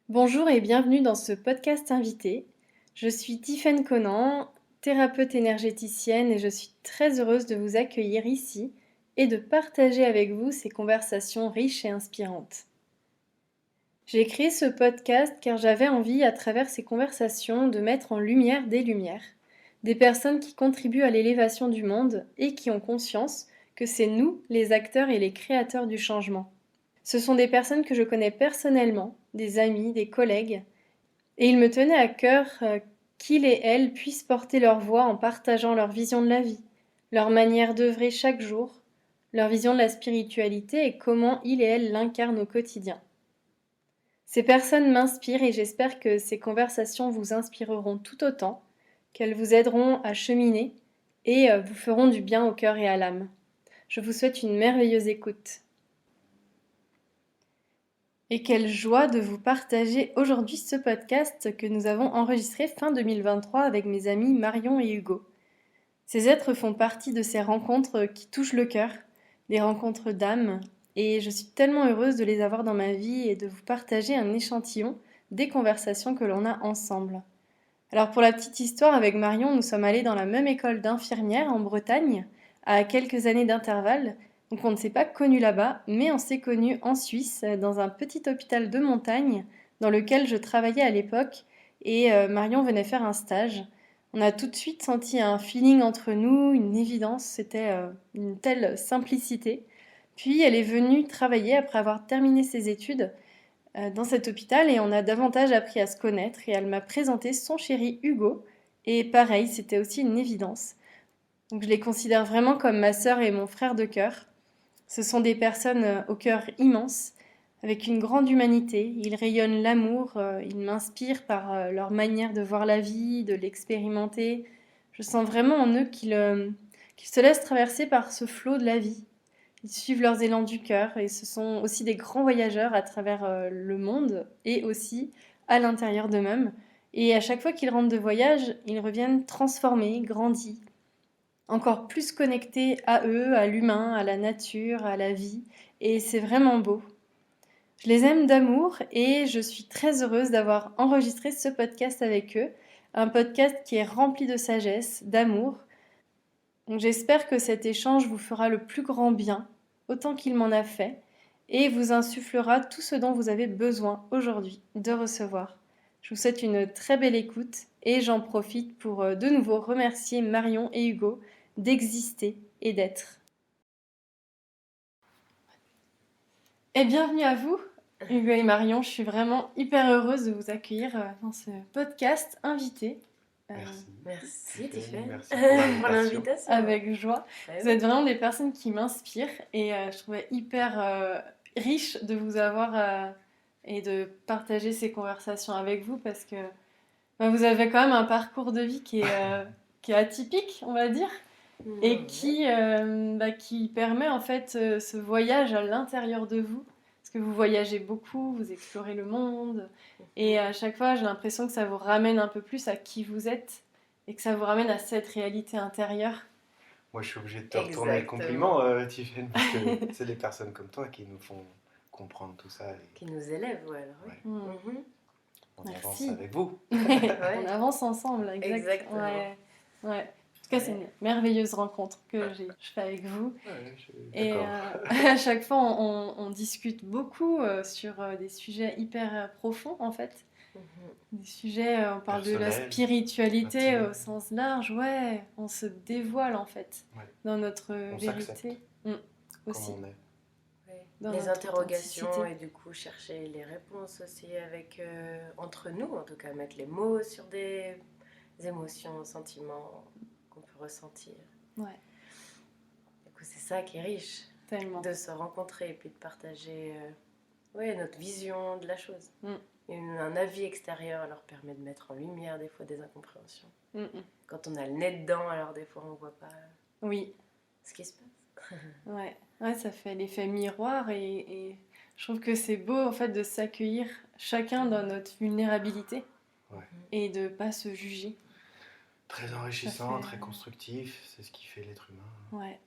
Bonjour et bienvenue dans ce podcast invité. Je suis Tiffaine Conan, thérapeute énergéticienne et je suis très heureuse de vous accueillir ici et de partager avec vous ces conversations riches et inspirantes. J'ai créé ce podcast car j'avais envie, à travers ces conversations, de mettre en lumière des personnes qui contribuent à l'élévation du monde et qui ont conscience que c'est nous, les acteurs et les créateurs du changement. Ce sont des personnes que je connais personnellement, des amis, des collègues, et il me tenait à cœur qu'ils et elles puissent porter leur voix en partageant leur vision de la vie, leur manière d'œuvrer chaque jour, leur vision de la spiritualité et comment ils et elles l'incarnent au quotidien. Ces personnes m'inspirent et j'espère que ces conversations vous inspireront tout autant, qu'elles vous aideront à cheminer et vous feront du bien au cœur et à l'âme. Je vous souhaite une merveilleuse écoute. Et quelle joie de vous partager aujourd'hui ce podcast que nous avons enregistré fin 2023 avec mes amis Marion et Hugo. Ces êtres font partie de ces rencontres qui touchent le cœur, des rencontres d'âme, et je suis tellement heureuse de les avoir dans ma vie et de vous partager un échantillon des conversations que l'on a ensemble. Alors pour la petite histoire, avec Marion, nous sommes allés dans la même école d'infirmière en Bretagne, à quelques années d'intervalle. Donc on ne s'est pas connus là-bas, mais on s'est connus en Suisse, dans un petit hôpital de montagne dans lequel je travaillais à l'époque, et Marion venait faire un stage. On a tout de suite senti un feeling entre nous, une évidence, c'était une telle simplicité. Puis elle est venue travailler après avoir terminé ses études dans cet hôpital et on a davantage appris à se connaître et elle m'a présenté son chéri Hugo et pareil, c'était aussi une évidence. Donc je les considère vraiment comme ma sœur et mon frère de cœur. Ce sont des personnes au cœur immense, avec une grande humanité. Ils rayonnent l'amour, ils m'inspirent par leur manière de voir la vie, de l'expérimenter. Je sens vraiment en eux qu'ils se laissent traverser par ce flot de la vie. Ils suivent leurs élans du cœur et ce sont aussi des grands voyageurs à travers le monde et aussi à l'intérieur d'eux-mêmes. Et à chaque fois qu'ils rentrent de voyage, ils reviennent transformés, grandis, encore plus connectés à eux, à l'humain, à la nature, à la vie. Et c'est vraiment beau. Je les aime d'amour et je suis très heureuse d'avoir enregistré ce podcast avec eux. Un podcast qui est rempli de sagesse, d'amour. Donc j'espère que cet échange vous fera le plus grand bien, autant qu'il m'en a fait, et vous insufflera tout ce dont vous avez besoin aujourd'hui de recevoir. Je vous souhaite une très belle écoute et j'en profite pour de nouveau remercier Marion et Hugo d'exister et d'être. Et bienvenue à vous, Hugo et Marion. Je suis vraiment hyper heureuse de vous accueillir dans ce podcast invité. Merci Tiffany. Merci pour l'invitation. Avec joie. Ouais, Vous êtes vraiment des personnes qui m'inspirent et je trouvais hyper riche de vous avoir et de partager ces conversations avec vous parce que vous avez quand même un parcours de vie qui est atypique, on va dire, et qui permet en fait ce voyage à l'intérieur de vous. Parce que vous voyagez beaucoup, vous explorez le monde, et à chaque fois j'ai l'impression que ça vous ramène un peu plus à qui vous êtes et que ça vous ramène à cette réalité intérieure. Moi, je suis obligé de te retourner le compliment, Tiffany, parce que c'est des personnes comme toi qui nous font comprendre tout ça. Qui nous élèvent, ouais, alors, oui. Ouais. On Merci. avance avec vous. On avance ensemble, Exactement. Ouais. En tout cas, c'est une merveilleuse rencontre que je fais avec vous. Ouais, je suis Et d'accord. à chaque fois, on discute beaucoup sur des sujets hyper profonds, en fait. Des sujets, on parle de la Personnel, spiritualité intime. au sens large, ouais. On se dévoile, en fait, Ouais. dans notre On vérité. Aussi. Comme on est. Ouais. Dans Les notre interrogations authenticité. et du coup chercher les réponses aussi avec entre nous, en tout cas mettre les mots sur des émotions, sentiments qu'on peut ressentir. Ouais, Du coup, c'est ça qui est riche, tellement. de se rencontrer et puis de partager notre vision de la chose. Et un avis extérieur leur permet de mettre en lumière des fois des incompréhensions. Quand on a le nez dedans, alors des fois on ne voit pas Oui. ce qui se passe. Ouais, ça fait l'effet miroir et je trouve que c'est beau en fait de s'accueillir chacun dans notre vulnérabilité et de pas se juger. Très enrichissant, fait- très constructif, c'est ce qui fait l'être humain. Ouais,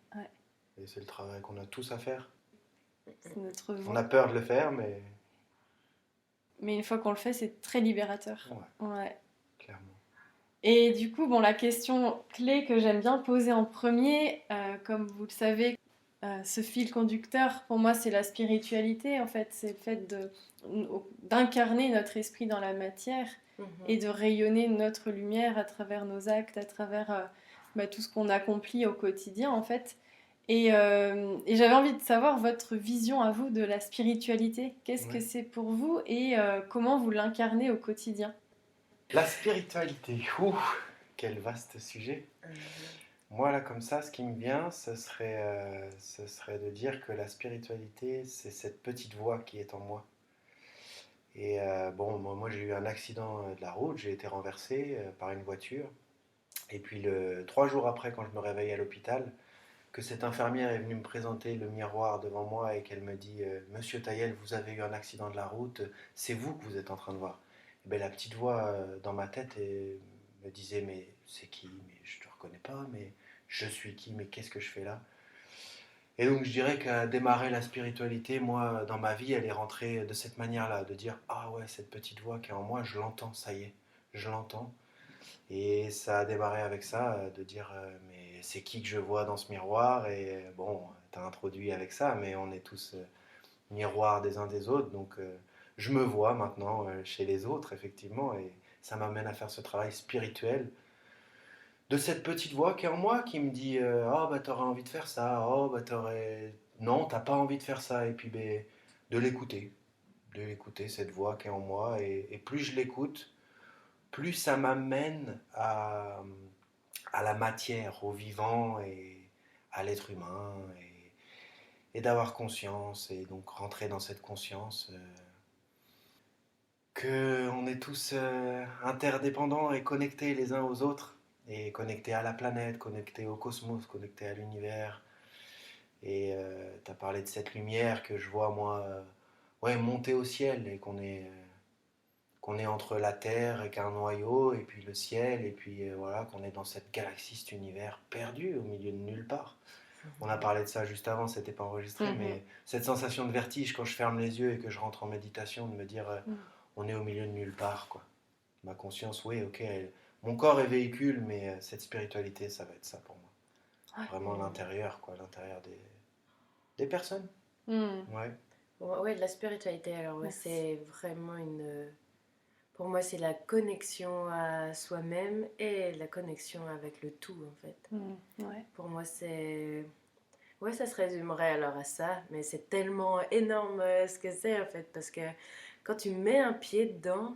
Et c'est le travail qu'on a tous à faire. c'est notre On voix. a peur de le faire, mais mais une fois qu'on le fait, c'est très libérateur. Ouais. Clairement. Et du coup, bon, la question clé que j'aime bien poser en premier, comme vous le savez, ce fil conducteur, pour moi, c'est la spiritualité, en fait. C'est le fait d'incarner notre esprit dans la matière et de rayonner notre lumière à travers nos actes, à travers tout ce qu'on accomplit au quotidien, en fait. Et j'avais envie de savoir votre vision à vous de la spiritualité. Qu'est-ce que c'est pour vous et comment vous l'incarnez au quotidien? La spiritualité, quel vaste sujet. Moi, là, comme ça, ce qui me vient, ce serait de dire que la spiritualité, c'est cette petite voix qui est en moi. Et moi, j'ai eu un accident de la route, j'ai été renversé par une voiture. Et puis, 3 jours après, quand je me réveille à l'hôpital, que cette infirmière est venue me présenter le miroir devant moi et qu'elle me dit Monsieur Taïel, vous avez eu un accident de la route, c'est vous que vous êtes en train de voir. Et bien, la petite voix dans ma tête me disait mais c'est qui? Mais je te reconnais pas, mais je suis qui? Mais qu'est-ce que je fais là? Et donc je dirais qu'à démarrer la spiritualité, moi dans ma vie, elle est rentrée de cette manière-là, de dire ah ouais, cette petite voix qui est en moi, je l'entends, ça y est, je l'entends. Et ça a démarré avec ça, de dire mais c'est qui que je vois dans ce miroir? Et bon, t'as introduit avec ça, mais on est tous miroirs des uns des autres, donc je me vois maintenant chez les autres, effectivement, et ça m'amène à faire ce travail spirituel de cette petite voix qui est en moi, qui me dit oh bah t'aurais envie de faire ça, oh bah t'aurais... Non, t'as pas envie de faire ça, et puis ben, de l'écouter, cette voix qui est en moi, et plus je l'écoute, plus ça m'amène à la matière, au vivant et à l'être humain, et d'avoir conscience, et donc rentrer dans cette conscience qu'on est tous interdépendants et connectés les uns aux autres, et connectés à la planète, connectés au cosmos, connectés à l'univers. Et tu as parlé de cette lumière que je vois moi monter au ciel, et qu'on est entre la Terre et qu'un noyau, et puis le ciel, et puis voilà, qu'on est dans cette galaxie, cet univers perdu au milieu de nulle part. On a parlé de ça juste avant, c'était pas enregistré, mais cette sensation de vertige quand je ferme les yeux et que je rentre en méditation, de me dire on est au milieu de nulle part, quoi. Ma conscience, oui, ok, mon corps est véhicule, mais cette spiritualité, ça va être ça pour moi. Vraiment l'intérieur, quoi, l'intérieur des personnes. Ouais. Ouais, de la spiritualité, alors c'est vraiment pour moi, c'est la connexion à soi-même et la connexion avec le tout, en fait. Pour moi, c'est... Ouais, ça se résumerait alors à ça, mais c'est tellement énorme ce que c'est, en fait, parce que quand tu mets un pied dedans,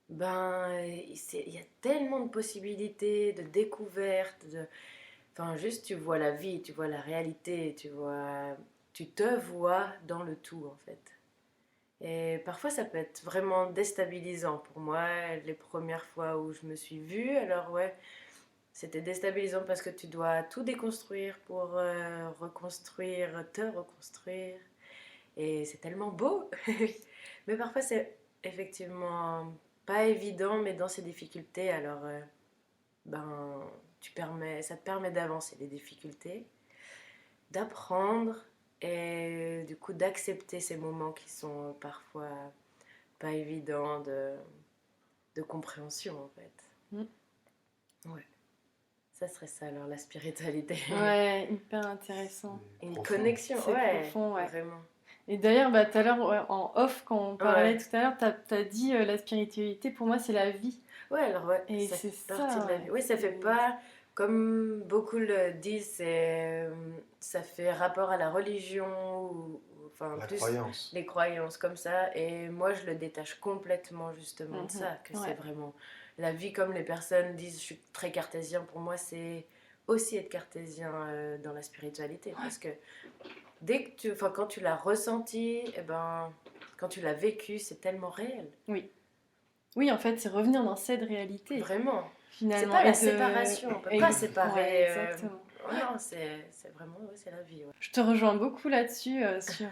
il y a tellement de possibilités, de découvertes, enfin, juste tu vois la vie, tu vois la réalité, tu te vois dans le tout, en fait. Et parfois, ça peut être vraiment déstabilisant pour moi. Les premières fois où je me suis vue, alors ouais, c'était déstabilisant parce que tu dois tout déconstruire pour te reconstruire. Et c'est tellement beau. Mais parfois, c'est effectivement pas évident, mais dans ces difficultés, alors ça te permet d'avancer les difficultés, d'apprendre et du coup d'accepter ces moments qui sont parfois pas évidents de compréhension, en fait. Ouais. Ça serait ça alors, la spiritualité. Ouais, hyper intéressant. Une connexion, c'est profond, ouais. Vraiment. Et d'ailleurs, tout à l'heure, en off, quand on parlait tout à l'heure, t'as dit la spiritualité, pour moi, c'est la vie. Ouais, alors ouais, et ça c'est fait partie de la vie. Oui, ça c'est... fait pas, comme beaucoup le disent, ça fait rapport à la religion, ou enfin, la plus croyance. Les croyances comme ça. Et moi, je le détache complètement justement de ça, que c'est vraiment la vie, comme les personnes disent, je suis très cartésien, pour moi, c'est aussi être cartésien dans la spiritualité. Parce que quand tu l'as ressenti, quand tu l'as vécu, c'est tellement réel. Oui, en fait, c'est revenir dans cette réalité. Vraiment. Finalement. C'est pas la séparation, on peut pas séparer. Ouais, exactement. Non, c'est vraiment, c'est la vie. Ouais. Je te rejoins beaucoup là-dessus, sur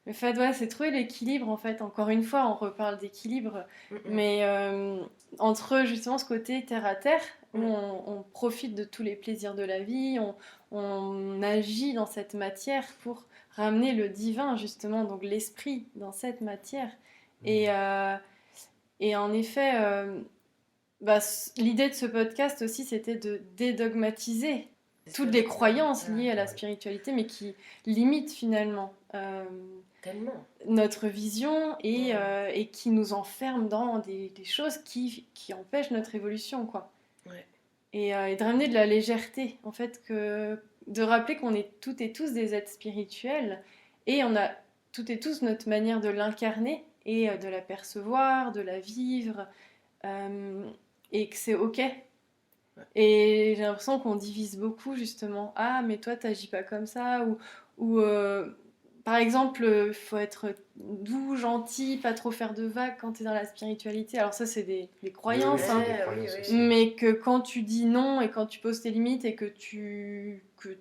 le fait, c'est trouver l'équilibre, en fait. Encore une fois, on reparle d'équilibre, mais entre justement ce côté terre à terre, où on profite de tous les plaisirs de la vie, on agit dans cette matière pour ramener le divin, justement, donc l'esprit dans cette matière. Et en effet, l'idée de ce podcast aussi, c'était de dédogmatiser toutes les croyances liées à la spiritualité, mais qui limitent finalement notre vision et qui nous enferment dans des choses qui empêchent notre évolution, quoi. Ouais. Et de ramener de la légèreté, en fait, de rappeler qu'on est toutes et tous des êtres spirituels et on a toutes et tous notre manière de l'incarner et de la percevoir, de la vivre, et que c'est ok. Et j'ai l'impression qu'on divise beaucoup justement. Ah, mais toi, t'agis pas comme ça. Ou par exemple, il faut être doux, gentil, pas trop faire de vagues quand t'es dans la spiritualité. Alors ça, c'est des croyances. Mais que quand tu dis non et quand tu poses tes limites et que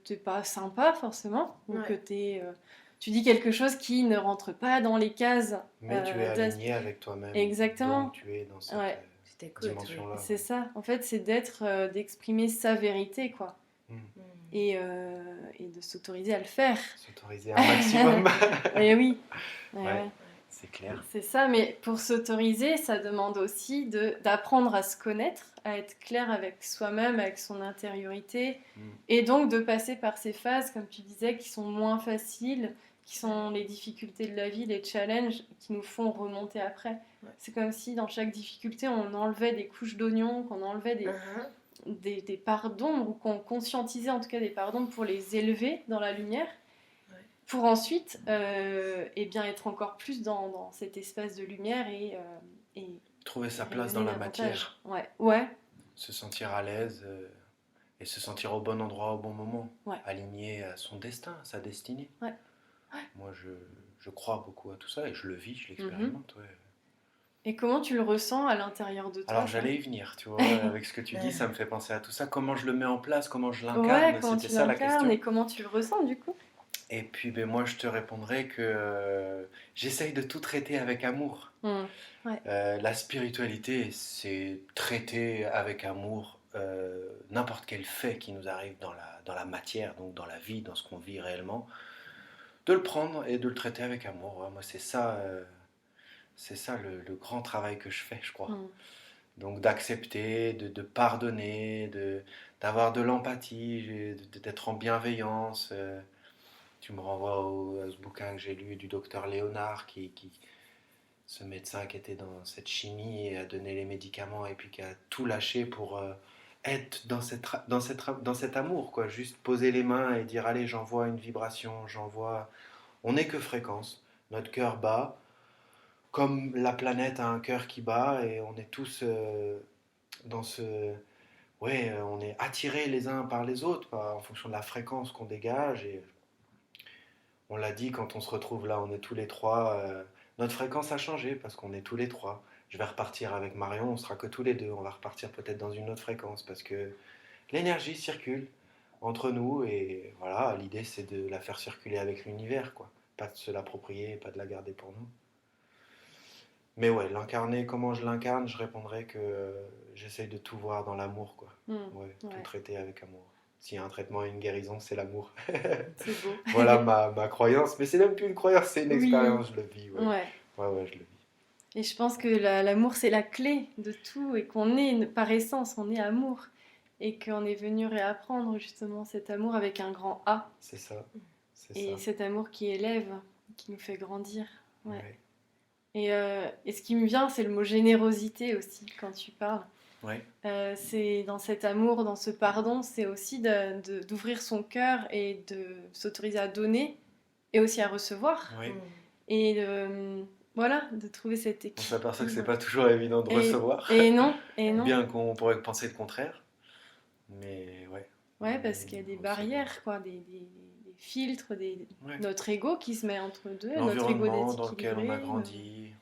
t'es pas sympa forcément, ou que tu dis quelque chose qui ne rentre pas dans les cases. Mais tu es aligné avec toi-même. Exactement. Donc tu es dans cette dimension-là. C'est ça. En fait, c'est d'exprimer sa vérité, quoi. Et de s'autoriser à le faire. S'autoriser un maximum. Et oui. C'est clair. C'est ça, mais pour s'autoriser, ça demande aussi d'apprendre à se connaître, à être clair avec soi-même, avec son intériorité, et donc de passer par ces phases, comme tu disais, qui sont moins faciles, qui sont les difficultés de la vie, les challenges qui nous font remonter après. C'est comme si dans chaque difficulté, on enlevait des couches d'oignons, qu'on enlevait des parts d'ombre, ou qu'on conscientisait en tout cas des parts d'ombre pour les élever dans la lumière, pour ensuite bien être encore plus dans cet espace de lumière et trouver sa place dans la matière. Ouais. Se sentir à l'aise et se sentir au bon endroit au bon moment, aligné à son destin, à sa destinée. Moi, je crois beaucoup à tout ça et je le vis, je l'expérimente. Et comment tu le ressens à l'intérieur de toi? Alors j'allais y venir, tu vois, avec ce que tu dis, ça me fait penser à tout ça. Comment je le mets en place, comment je l'incarne, c'était ça la question. Et comment tu le ressens du coup? Et puis moi je te répondrai que j'essaye de tout traiter avec amour. La spiritualité, c'est traiter avec amour n'importe quel fait qui nous arrive dans la matière, donc dans la vie, dans ce qu'on vit réellement. De le prendre et de le traiter avec amour. Moi c'est ça le grand travail que je fais, je crois. Donc d'accepter, de pardonner, d'avoir de l'empathie, d'être en bienveillance. Tu me renvoies à ce bouquin que j'ai lu du docteur Léonard, ce médecin qui était dans cette chimie et a donné les médicaments et puis qui a tout lâché pour être dans cet amour, quoi. Juste poser les mains et dire allez, j'envoie une vibration, on n'est que fréquence, notre cœur bat comme la planète a un cœur qui bat et on est tous dans ce... on est attirés les uns par les autres en fonction de la fréquence qu'on dégage et on l'a dit, quand on se retrouve là, on est tous les trois, notre fréquence a changé parce qu'on est tous les trois. Je vais repartir avec Marion, on sera que tous les deux, on va repartir peut-être dans une autre fréquence parce que l'énergie circule entre nous et voilà, l'idée c'est de la faire circuler avec l'univers, quoi. Pas de se l'approprier, pas de la garder pour nous. Mais l'incarner, comment je l'incarne, je répondrai que j'essaye de tout voir dans l'amour, quoi. Tout traiter avec amour. S'il y a un traitement et une guérison, c'est l'amour. C'est beau. Voilà ma croyance, mais c'est même plus une croyance, c'est une expérience, je le vis. Je le vis. Et je pense que l'amour, c'est la clé de tout et qu'on est, par essence, on est amour. Et qu'on est venu réapprendre justement cet amour avec un grand A. C'est ça. Cet amour qui élève, qui nous fait grandir. Et ce qui me vient, c'est le mot générosité aussi, quand tu parles. C'est dans cet amour, dans ce pardon, c'est aussi d'ouvrir son cœur et de s'autoriser à donner et aussi à recevoir. Et de trouver cet équilibre. On s'aperçoit que c'est pas toujours évident de recevoir. Et non. Bien qu'on pourrait penser le contraire. Mais parce qu'il y a des barrières, quoi, des filtres, notre ego qui se met entre deux, notre ego l'environnement dans lequel on a grandi,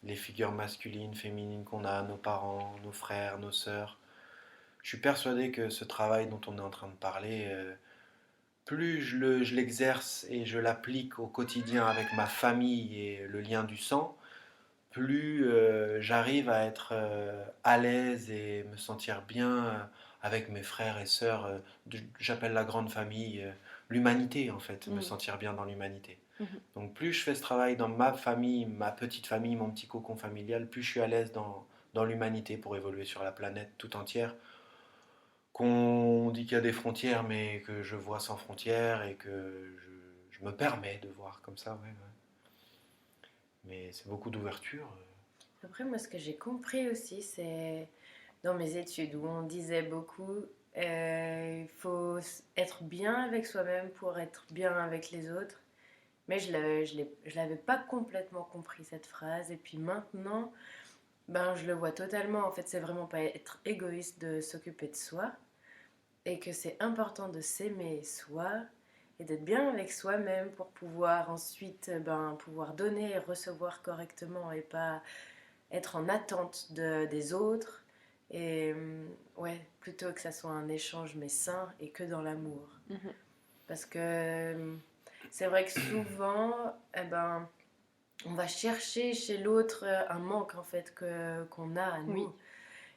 les figures masculines, féminines qu'on a, nos parents, nos frères, nos sœurs. Je suis persuadé que ce travail dont on est en train de parler, plus je l'exerce et je l'applique au quotidien avec ma famille et le lien du sang, plus j'arrive à être à l'aise et me sentir bien avec mes frères et sœurs. J'appelle la grande famille l'humanité, en fait, me sentir bien dans l'humanité. Donc plus je fais ce travail dans ma famille, ma petite famille, mon petit cocon familial, plus je suis à l'aise dans l'humanité pour évoluer sur la planète tout entière. Qu'on dit qu'il y a des frontières, mais que je vois sans frontières et que je me permets de voir comme ça, ouais. Mais c'est beaucoup d'ouverture. Après, moi, ce que j'ai compris aussi, c'est dans mes études où on disait beaucoup, il faut être bien avec soi-même pour être bien avec les autres. Mais je l'avais pas complètement compris cette phrase. Et puis maintenant, ben, je le vois totalement. En fait, c'est vraiment pas être égoïste de s'occuper de soi. Et que c'est important de s'aimer soi et d'être bien avec soi-même pour pouvoir ensuite pouvoir donner et recevoir correctement et pas être en attente des autres. Et ouais, plutôt que ça soit un échange mais sain et que dans l'amour. Parce que c'est vrai que souvent, on va chercher chez l'autre un manque en fait qu'on a à nous. Oui.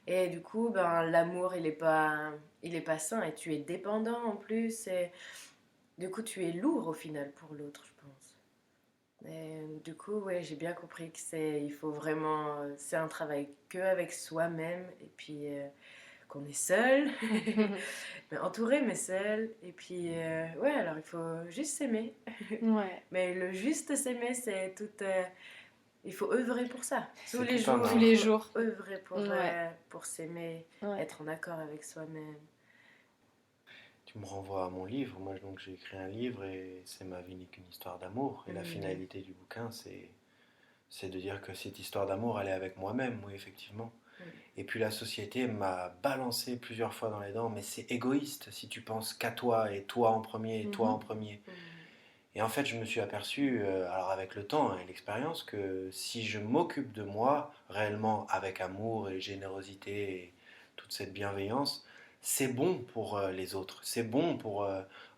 Et du coup, l'amour, il est pas sain et tu es dépendant en plus. Et du coup, tu es lourd au final pour l'autre, je pense. Et du coup, ouais, j'ai bien compris que il faut vraiment, c'est un travail que avec soi-même et puis qu'on est seul, mais entouré mais seul. Et puis, ouais, alors il faut juste s'aimer. Ouais. Mais le juste s'aimer, c'est tout. Il faut œuvrer pour ça. Tous les jours. Œuvrer pour s'aimer, être en accord avec soi-même. Tu me renvoies à mon livre. Moi, donc, j'ai écrit un livre et c'est ma vie n'est qu'une histoire d'amour. Et la finalité du bouquin, c'est de dire que cette histoire d'amour, elle est avec moi-même, oui, effectivement. Et puis la société m'a balancé plusieurs fois dans les dents, mais c'est égoïste si tu penses qu'à toi et toi en premier et toi en premier. Et en fait, je me suis aperçu, alors avec le temps et l'expérience, que si je m'occupe de moi réellement avec amour et générosité et toute cette bienveillance, c'est bon pour les autres. C'est bon pour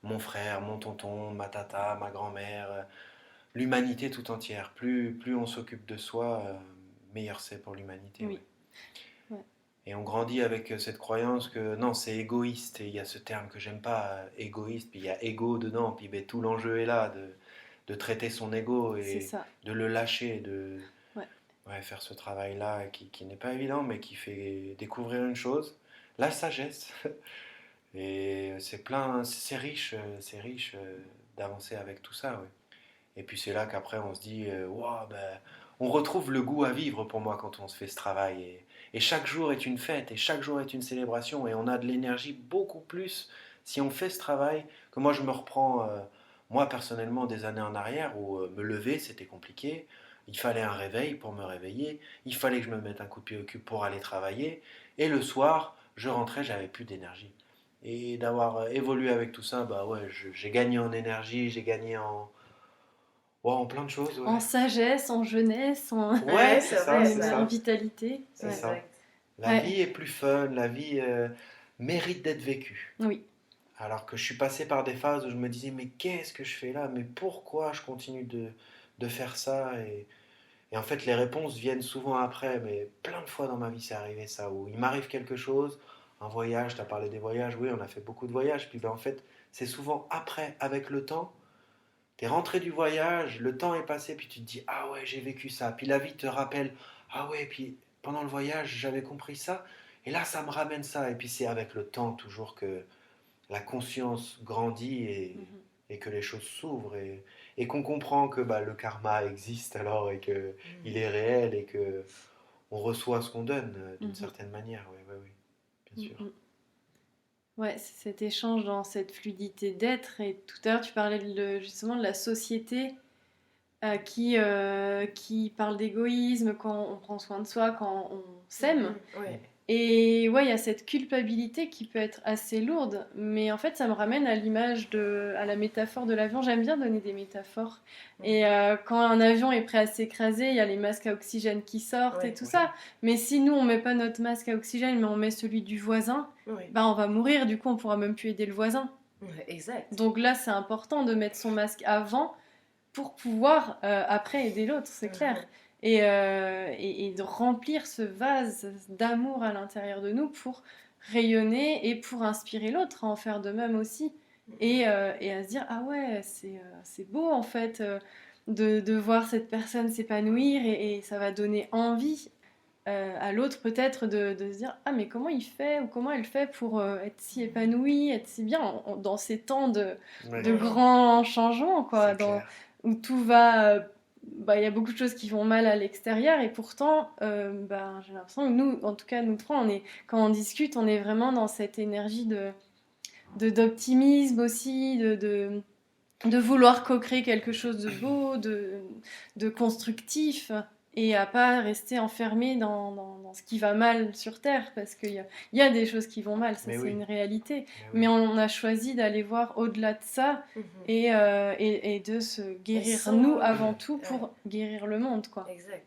mon frère, mon tonton, ma tata, ma grand-mère, l'humanité tout entière. Plus on s'occupe de soi, meilleur c'est pour l'humanité. Oui. Et on grandit avec cette croyance que non, c'est égoïste. Et il y a ce terme que j'aime pas, égoïste, puis il y a ego dedans. Puis ben, tout l'enjeu est là, de traiter son ego et de le lâcher, de faire ce travail-là qui n'est pas évident, mais qui fait découvrir une chose, la sagesse. Et c'est riche d'avancer avec tout ça. Ouais. Et puis c'est là qu'après on se dit, wow, ben, on retrouve le goût à vivre pour moi quand on se fait ce travail. Et chaque jour est une fête, et chaque jour est une célébration, et on a de l'énergie beaucoup plus si on fait ce travail que moi je me reprends, moi personnellement, des années en arrière où me lever c'était compliqué, il fallait un réveil pour me réveiller, il fallait que je me mette un coup de pied au cul pour aller travailler, et le soir, je rentrais, j'avais plus d'énergie. Et d'avoir évolué avec tout ça, bah ouais, j'ai gagné en énergie, j'ai gagné en plein de choses. Ouais. En sagesse, en jeunesse, en, c'est ça. en vitalité. C'est ça. La vie est plus fun, la vie mérite d'être vécue. Oui. Alors que je suis passé par des phases où je me disais, mais qu'est-ce que je fais là? Mais pourquoi je continue de faire ça? Et en fait, les réponses viennent souvent après, mais plein de fois dans ma vie, c'est arrivé ça, où il m'arrive quelque chose, un voyage, tu as parlé des voyages, oui, on a fait beaucoup de voyages, puis en fait, c'est souvent après, avec le temps, t'es rentré du voyage, le temps est passé, puis tu te dis, ah ouais, j'ai vécu ça. Puis la vie te rappelle, ah ouais, puis pendant le voyage, j'avais compris ça. Et là, ça me ramène ça. Et puis c'est avec le temps toujours que la conscience grandit et que les choses s'ouvrent. Et qu'on comprend que le karma existe alors et qu'il est réel et que on reçoit ce qu'on donne d'une certaine manière. Oui, bien sûr. Ouais, c'est cet échange dans cette fluidité d'être. Et tout à l'heure, tu parlais justement de la société qui parle d'égoïsme quand on prend soin de soi, quand on s'aime. Et ouais, il y a cette culpabilité qui peut être assez lourde. Mais en fait, ça me ramène à à la métaphore de l'avion. J'aime bien donner des métaphores. Et quand un avion est prêt à s'écraser, il y a les masques à oxygène qui sortent et tout ça. Mais si nous, on met pas notre masque à oxygène, mais on met celui du voisin, on va mourir. Du coup, on pourra même plus aider le voisin. Exact. Donc là, c'est important de mettre son masque avant pour pouvoir après aider l'autre, c'est clair. Et de remplir ce vase d'amour à l'intérieur de nous pour rayonner et pour inspirer l'autre à en faire de même aussi. et à se dire, ah ouais, c'est beau en fait de voir cette personne s'épanouir et ça va donner envie à l'autre peut-être de se dire, ah mais comment il fait ou comment elle fait pour être si épanouie, être si bien dans ces temps de grands changements, quoi, où tout va... il y a beaucoup de choses qui vont mal à l'extérieur et pourtant, j'ai l'impression que nous, en tout cas nous trois, quand on discute, on est vraiment dans cette énergie d'optimisme aussi, de vouloir co-créer quelque chose de beau, de constructif, et à pas rester enfermé dans ce qui va mal sur Terre, parce qu'il y a des choses qui vont mal, ça c'est une réalité. Mais on a choisi d'aller voir au-delà de ça et de se guérir nous avant tout pour guérir le monde, quoi. Exact.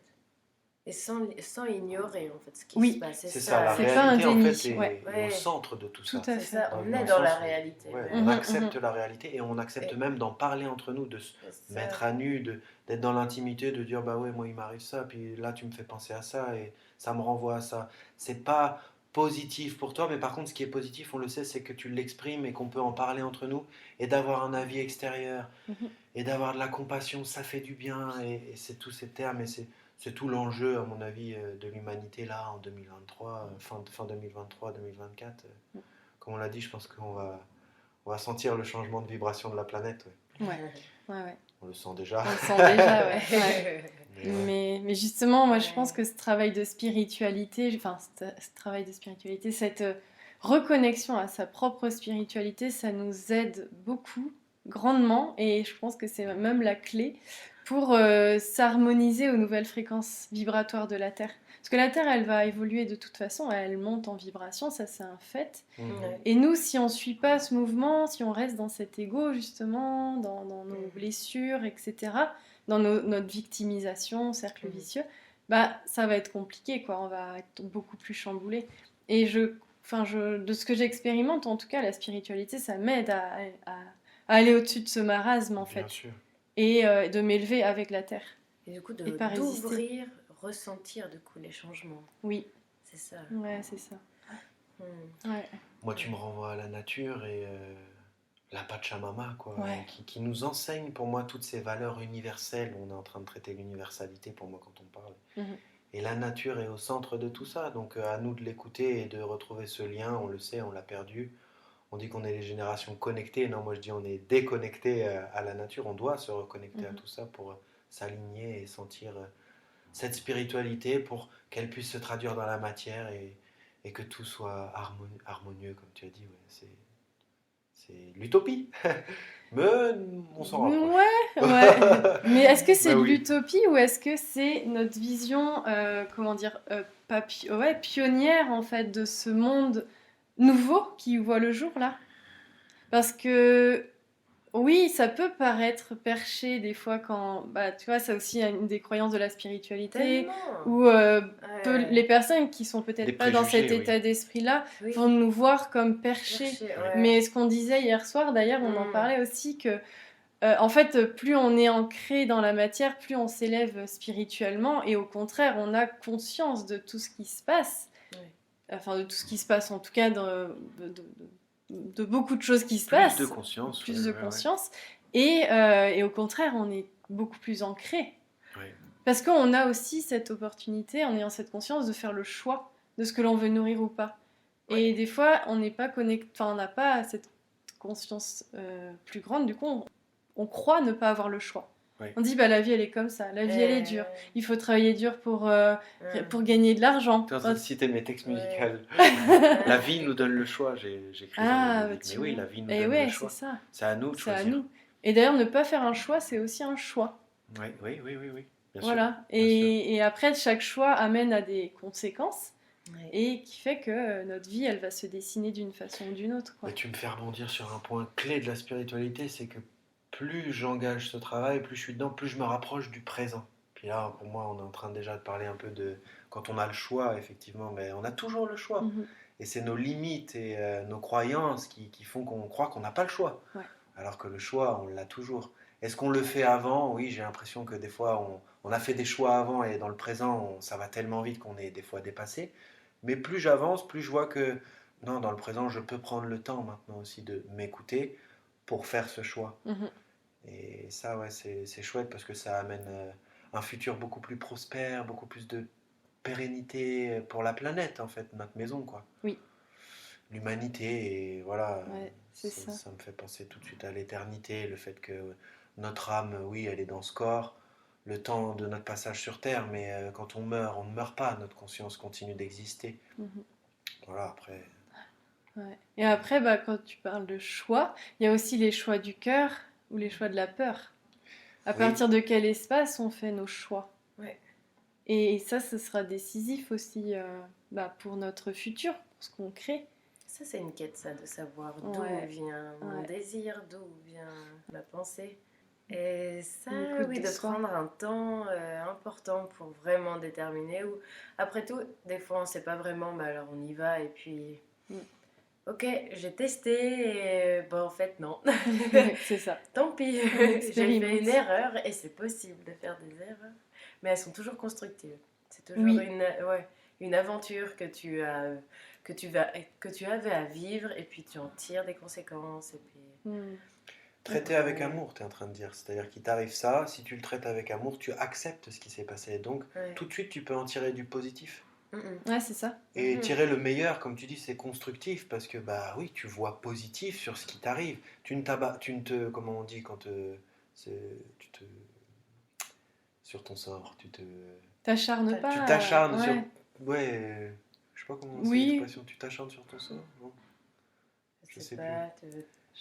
Et sans ignorer en fait ce qui se passe. C'est ça, la réalité pas un déni, en fait est au centre de tout ça. Tout à fait. On est dans la réalité. On accepte la réalité et on accepte même d'en parler entre nous, de se mettre à nu, d'être dans l'intimité, de dire bah ouais moi il m'arrive ça, puis là tu me fais penser à ça et ça me renvoie à ça. C'est pas positif pour toi, mais par contre ce qui est positif, on le sait, c'est que tu l'exprimes et qu'on peut en parler entre nous et d'avoir un avis extérieur et d'avoir de la compassion, ça fait du bien et c'est tous ces termes et c'est tout l'enjeu, à mon avis, de l'humanité là en 2023, fin 2023-2024. Comme on l'a dit, je pense qu'on va sentir le changement de vibration de la planète. Ouais. On le sent déjà. On le sent déjà, ouais. Mais justement, moi je pense que ce travail de spiritualité, cette reconnexion à sa propre spiritualité, ça nous aide beaucoup, grandement, et je pense que c'est même la clé pour s'harmoniser aux nouvelles fréquences vibratoires de la Terre. Parce que la Terre, elle va évoluer de toute façon, elle monte en vibration, ça c'est un fait. Et nous, si on ne suit pas ce mouvement, si on reste dans cet ego justement, dans nos blessures, etc., dans notre victimisation, cercle vicieux, ça va être compliqué, quoi. On va être beaucoup plus chamboulé. Et de ce que j'expérimente, en tout cas, la spiritualité, ça m'aide à aller au-dessus de ce marasme, en fait. Bien sûr. Et de m'élever avec la Terre. Et du coup, d'ouvrir, ressentir du coup les changements. Oui. C'est ça. Ouais, c'est ça. Ouais. Moi, tu me renvoies à la nature et la Pachamama, quoi, qui nous enseigne pour moi toutes ces valeurs universelles. On est en train de traiter l'universalité pour moi quand on parle. Et la nature est au centre de tout ça. Donc à nous de l'écouter et de retrouver ce lien. On le sait, on l'a perdu. On dit qu'on est les générations connectées. Non, moi je dis on est déconnecté à la nature. On doit se reconnecter à tout ça pour s'aligner et sentir cette spiritualité pour qu'elle puisse se traduire dans la matière et que tout soit harmonieux, comme tu as dit. Ouais, c'est l'utopie. Mais on s'en rapproche. Ouais. Mais est-ce que c'est de l'utopie ou est-ce que c'est notre vision, pionnière en fait de ce monde nouveau qui voit le jour là? Parce que oui, ça peut paraître perché des fois quand, tu vois, c'est aussi une des croyances de la spiritualité, où les personnes qui sont peut-être pas dans cet état d'esprit-là vont nous voir comme perchés. Mais ce qu'on disait hier soir, d'ailleurs, on en parlait aussi que, en fait, plus on est ancré dans la matière, plus on s'élève spirituellement, et au contraire, on a conscience de tout ce qui se passe. Enfin, de tout ce qui se passe, en tout cas, de beaucoup de choses qui se passent. Plus de conscience. Et au contraire, on est beaucoup plus ancré. Parce qu'on a aussi cette opportunité, en ayant cette conscience, de faire le choix de ce que l'on veut nourrir ou pas. Et des fois, on n'est pas connecté, on n'a pas cette conscience plus grande, du coup, on croit ne pas avoir le choix. On dit, la vie, elle est comme ça, la vie, elle est dure. Il faut travailler dur pour gagner de l'argent. Tu es en train de citer mes textes musicaux. La vie nous donne le choix, j'ai écrit ça. Mais oui, la vie nous donne le choix. C'est ça. C'est à nous de choisir. C'est à nous. Et d'ailleurs, ne pas faire un choix, c'est aussi un choix. Oui. Bien voilà. sûr. Et après, chaque choix amène à des conséquences. Et qui fait que notre vie, elle va se dessiner d'une façon ou d'une autre. Mais tu me fais rebondir sur un point clé de la spiritualité, c'est que plus j'engage ce travail, plus je suis dedans, plus je me rapproche du présent. Puis là, pour moi, on est en train déjà de parler un peu de... Quand on a le choix, effectivement, mais on a toujours le choix. Et c'est nos limites et nos croyances qui font qu'on croit qu'on n'a pas le choix. Alors que le choix, on l'a toujours. Est-ce qu'on le fait avant? Oui, j'ai l'impression que des fois, on a fait des choix avant et dans le présent, ça va tellement vite qu'on est des fois dépassé. Mais plus j'avance, plus je vois que non, dans le présent, je peux prendre le temps maintenant aussi de m'écouter, pour faire ce choix. Mhm. Et ça, ouais, c'est chouette parce que ça amène un futur beaucoup plus prospère, beaucoup plus de pérennité pour la planète, en fait, notre maison, quoi. Oui. L'humanité, et voilà, Ouais, c'est ça. ça me fait penser tout de suite à l'éternité, le fait que notre âme, oui, elle est dans ce corps, le temps de notre passage sur Terre, mais quand on meurt, on ne meurt pas, notre conscience continue d'exister. Mhm. Voilà, après... Ouais. Et après, bah, quand tu parles de choix, il y a aussi les choix du cœur ou les choix de la peur. À Oui. partir de quel espace on fait nos choix. Ouais. Et ça, ce sera décisif aussi bah, pour notre futur, pour ce qu'on crée. Ça, c'est une quête, ça, de savoir d'où Ouais. vient mon Ouais. désir, d'où vient ma pensée. Et ça, L'écoute oui, de de soi. prendre un temps important pour vraiment déterminer. Ou après tout, des fois, on ne sait pas vraiment, mais alors on y va et puis... Ok, j'ai testé et bon, en fait, non. C'est ça. Tant pis, On j'ai expérimente. fait une erreur et c'est possible de faire des erreurs. Mais elles sont toujours constructives. C'est toujours Oui. une aventure que tu avais à vivre et puis tu en tires des conséquences. Et puis... Traiter avec amour, tu es en train de dire. C'est-à-dire qu'il t'arrive ça, si tu le traites avec amour, tu acceptes ce qui s'est passé. Donc, tout de suite, tu peux en tirer du positif. Ouais, c'est ça. Et tirer le meilleur, comme tu dis, c'est constructif. Parce que, bah oui, tu vois positif sur ce qui t'arrive. Tu ne te... Comment on dit quand tu te... Sur ton sort, tu te... T'acharnes pas. Tu t'acharnes ouais. sur... Ouais, je sais pas comment c'est Oui. l'expression. Tu t'acharnes sur ton sort, non? Je sais pas,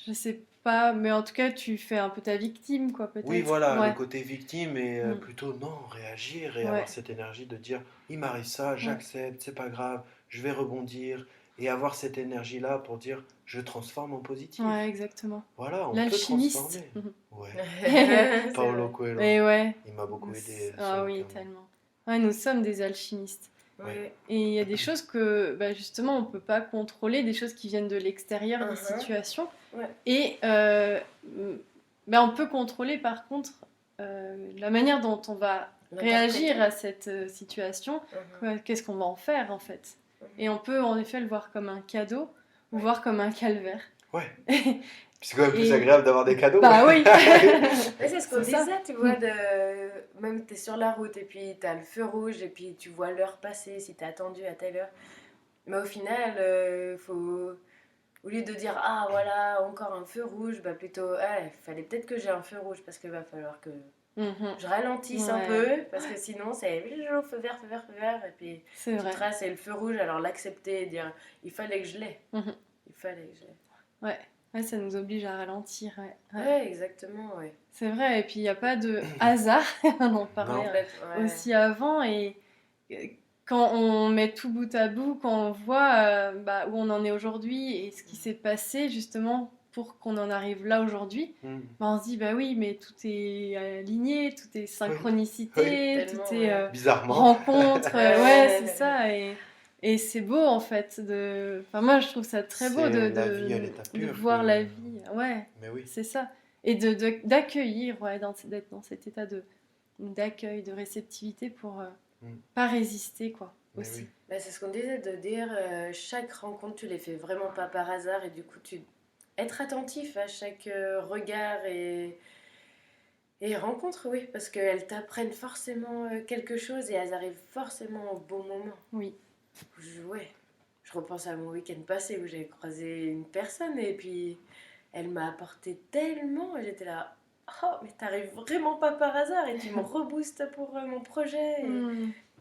Je sais pas, mais en tout cas, tu fais un peu ta victime, quoi, peut-être. Oui, voilà, Ouais. le côté victime et plutôt non, réagir et avoir cette énergie de dire il m'arrive ça, j'accepte, c'est pas grave, je vais rebondir et avoir cette énergie-là pour dire je transforme en positif. Ouais, exactement. Voilà, on peut L'alchimiste. transformer. Ouais. Paolo Coelho, Et ouais. il m'a beaucoup aidé. Ah oui, tellement. Ouais, nous sommes des alchimistes. Ouais. Et il y a des choses que, bah, justement, on peut pas contrôler, des choses qui viennent de l'extérieur, des situations. Ouais. Et bah, on peut contrôler, par contre, la manière dont on va réagir à cette situation. Qu'est-ce qu'on va en faire, en fait. Et on peut, en effet, le voir comme un cadeau ou voir comme un calvaire. Ouais. C'est quand même plus agréable d'avoir des cadeaux. Bah oui. C'est ce qu'on disait, tu vois, même t'es sur la route et puis t'as le feu rouge et puis tu vois l'heure passer si t'as attendu à telle heure. Mais au final, au lieu de dire ah voilà encore un feu rouge, bah plutôt il fallait peut-être que j'ai un feu rouge parce que va falloir que je ralentisse un peu parce que sinon c'est feu vert et puis tu traces et le feu rouge, alors l'accepter et dire il fallait que je l'ai. Il fallait que je l'ai. Ouais, ça nous oblige à ralentir. Ouais, exactement, ouais. C'est vrai, et puis il n'y a pas de hasard, on en parlait aussi avant, et quand on met tout bout à bout, quand on voit où on en est aujourd'hui et ce qui s'est passé justement pour qu'on en arrive là aujourd'hui, bah on se dit bah oui, mais tout est aligné, tout est synchronicité, tout est bizarrement rencontre, ouais c'est ça, et c'est beau en fait enfin moi je trouve ça très beau de voir la vie, ouais, mais oui. c'est ça, et d'accueillir, d'être dans cet état d'accueil, de réceptivité pour pas résister quoi. Mais aussi. oui. Bah, c'est ce qu'on disait, de dire chaque rencontre tu les fais vraiment pas par hasard et du coup être attentif à chaque regard et rencontre, oui, parce qu'elles t'apprennent forcément quelque chose et elles arrivent forcément au bon moment. Oui. Je repense à mon week-end passé où j'ai croisé une personne et puis elle m'a apporté tellement et j'étais là, oh mais t'arrives vraiment pas par hasard et tu me reboostes pour mon projet.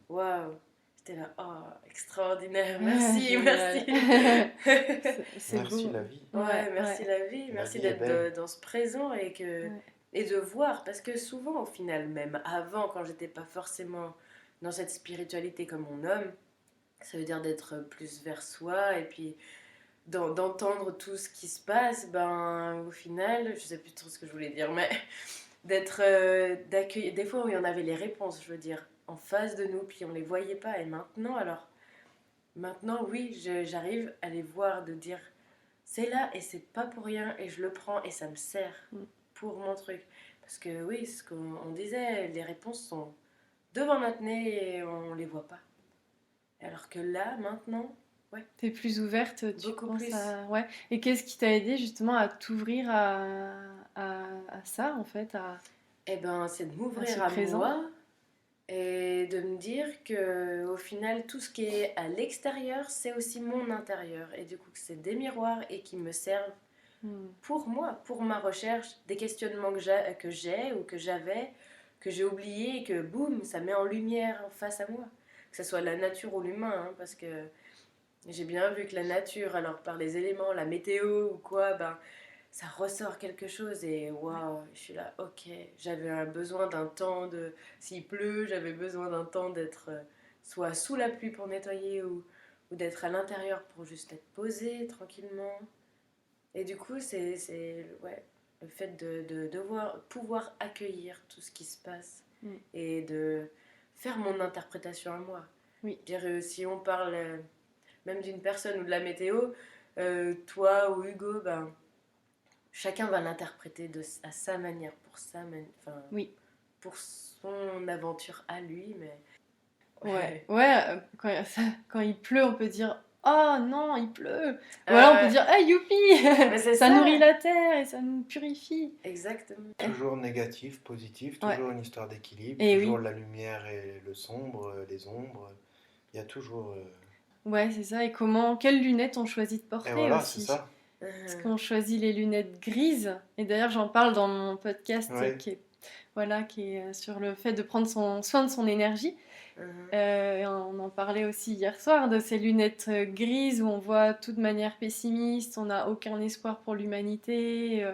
Waouh, j'étais là, oh extraordinaire, merci, merci. Merci la vie. Merci la vie, merci d'être dans ce présent et de voir, parce que souvent au final, même avant, quand j'étais pas forcément dans cette spiritualité comme on nomme, ça veut dire d'être plus vers soi et puis d'entendre tout ce qui se passe, au final, je sais plus trop ce que je voulais dire, mais d'accueillir, des fois où il y en avait les réponses, je veux dire, en face de nous, puis on les voyait pas, et maintenant oui, j'arrive à les voir, de dire c'est là et c'est pas pour rien et je le prends et ça me sert pour mon truc, parce que oui, ce qu'on disait, les réponses sont devant notre nez et on les voit pas, alors que là maintenant T'es plus ouverte, tu Beaucoup penses plus. Ouais. Et qu'est-ce qui t'a aidé justement à t'ouvrir à ça, en fait, Eh ben, c'est de ce m'ouvrir à présent? moi et de me dire que au final, tout ce qui est à l'extérieur, c'est aussi mon intérieur. Et du coup, que c'est des miroirs et qui me servent pour moi, pour ma recherche, des questionnements que j'ai ou que j'avais, que j'ai oubliés et que boum, ça met en lumière face à moi. Que ce soit la nature ou l'humain, hein, parce que j'ai bien vu que la nature, alors par les éléments, la météo ou quoi, ben, ça ressort quelque chose et waouh, je suis là, ok, j'avais un besoin d'un temps de. S'il pleut, j'avais besoin d'un temps d'être soit sous la pluie pour nettoyer ou d'être à l'intérieur pour juste être posée tranquillement. Et du coup, c'est ouais, le fait de devoir pouvoir accueillir tout ce qui se passe et de faire mon interprétation à moi. Oui. Dire, si on parle même d'une personne ou de la météo, toi ou Hugo, ben, chacun va l'interpréter à sa manière, pour son aventure à lui. Mais Ouais, quand il pleut, on peut dire oh non, il pleut. Ou alors on peut dire ah youpi, ça nourrit la terre et ça nous purifie. Exactement. Toujours négatif, positif, toujours une histoire d'équilibre, Et toujours la lumière et le sombre, les ombres. Il y a toujours. Ouais, c'est ça. Et quelles lunettes on choisit de porter Et voilà, aussi. c'est ça. Parce qu'on choisit les lunettes grises. Et d'ailleurs, j'en parle dans mon podcast qui est sur le fait de prendre soin de son énergie. Et on en parlait aussi hier soir de ces lunettes grises où on voit tout de manière pessimiste, on n'a aucun espoir pour l'humanité.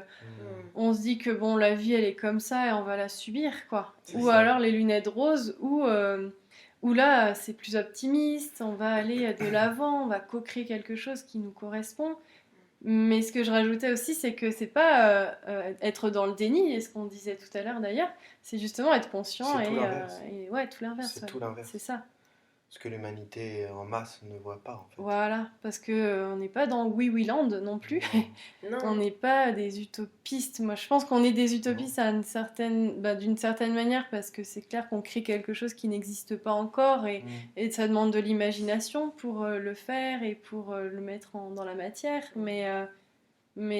On se dit que bon, la vie elle est comme ça et on va la subir, quoi. Ou alors les lunettes roses où là c'est plus optimiste, on va aller de l'avant, on va co-créer quelque chose qui nous correspond. Mais ce que je rajoutais aussi, c'est que c'est pas être dans le déni, et ce qu'on disait tout à l'heure d'ailleurs, c'est justement être conscient et ouais, tout l'inverse. C'est tout l'inverse. C'est ça. Ce que l'humanité en masse ne voit pas en fait. Voilà, parce que on n'est pas dans Oui Oui Land non plus. Non. On n'est pas des utopistes. Moi, je pense qu'on est des utopistes d'une certaine manière, parce que c'est clair qu'on crée quelque chose qui n'existe pas encore et ça demande de l'imagination pour le faire et pour le mettre dans la matière. Mais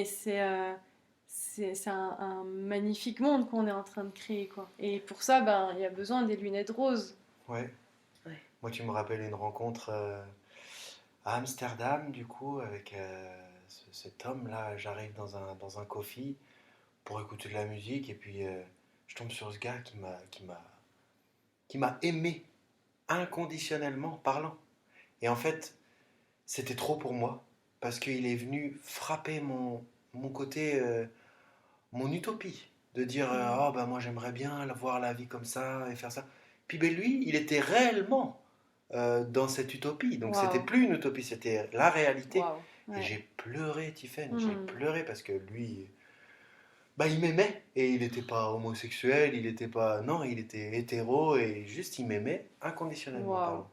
c'est un magnifique monde qu'on est en train de créer, quoi. Et pour ça, il y a besoin des lunettes roses. Ouais. Moi, tu me rappelles une rencontre à Amsterdam, du coup, avec cet homme-là. J'arrive dans un coffee pour écouter de la musique et puis je tombe sur ce gars qui m'a aimé inconditionnellement parlant. Et en fait, c'était trop pour moi parce qu'il est venu frapper mon côté, mon utopie, de dire oh ben moi j'aimerais bien voir la vie comme ça et faire ça. Puis ben lui, il était réellement dans cette utopie. Donc c'était plus une utopie, c'était la réalité. Ouais. Et j'ai pleuré, Tiffen, j'ai pleuré parce que lui, bah, il m'aimait. Et il n'était pas homosexuel, il était hétéro et juste il m'aimait inconditionnellement.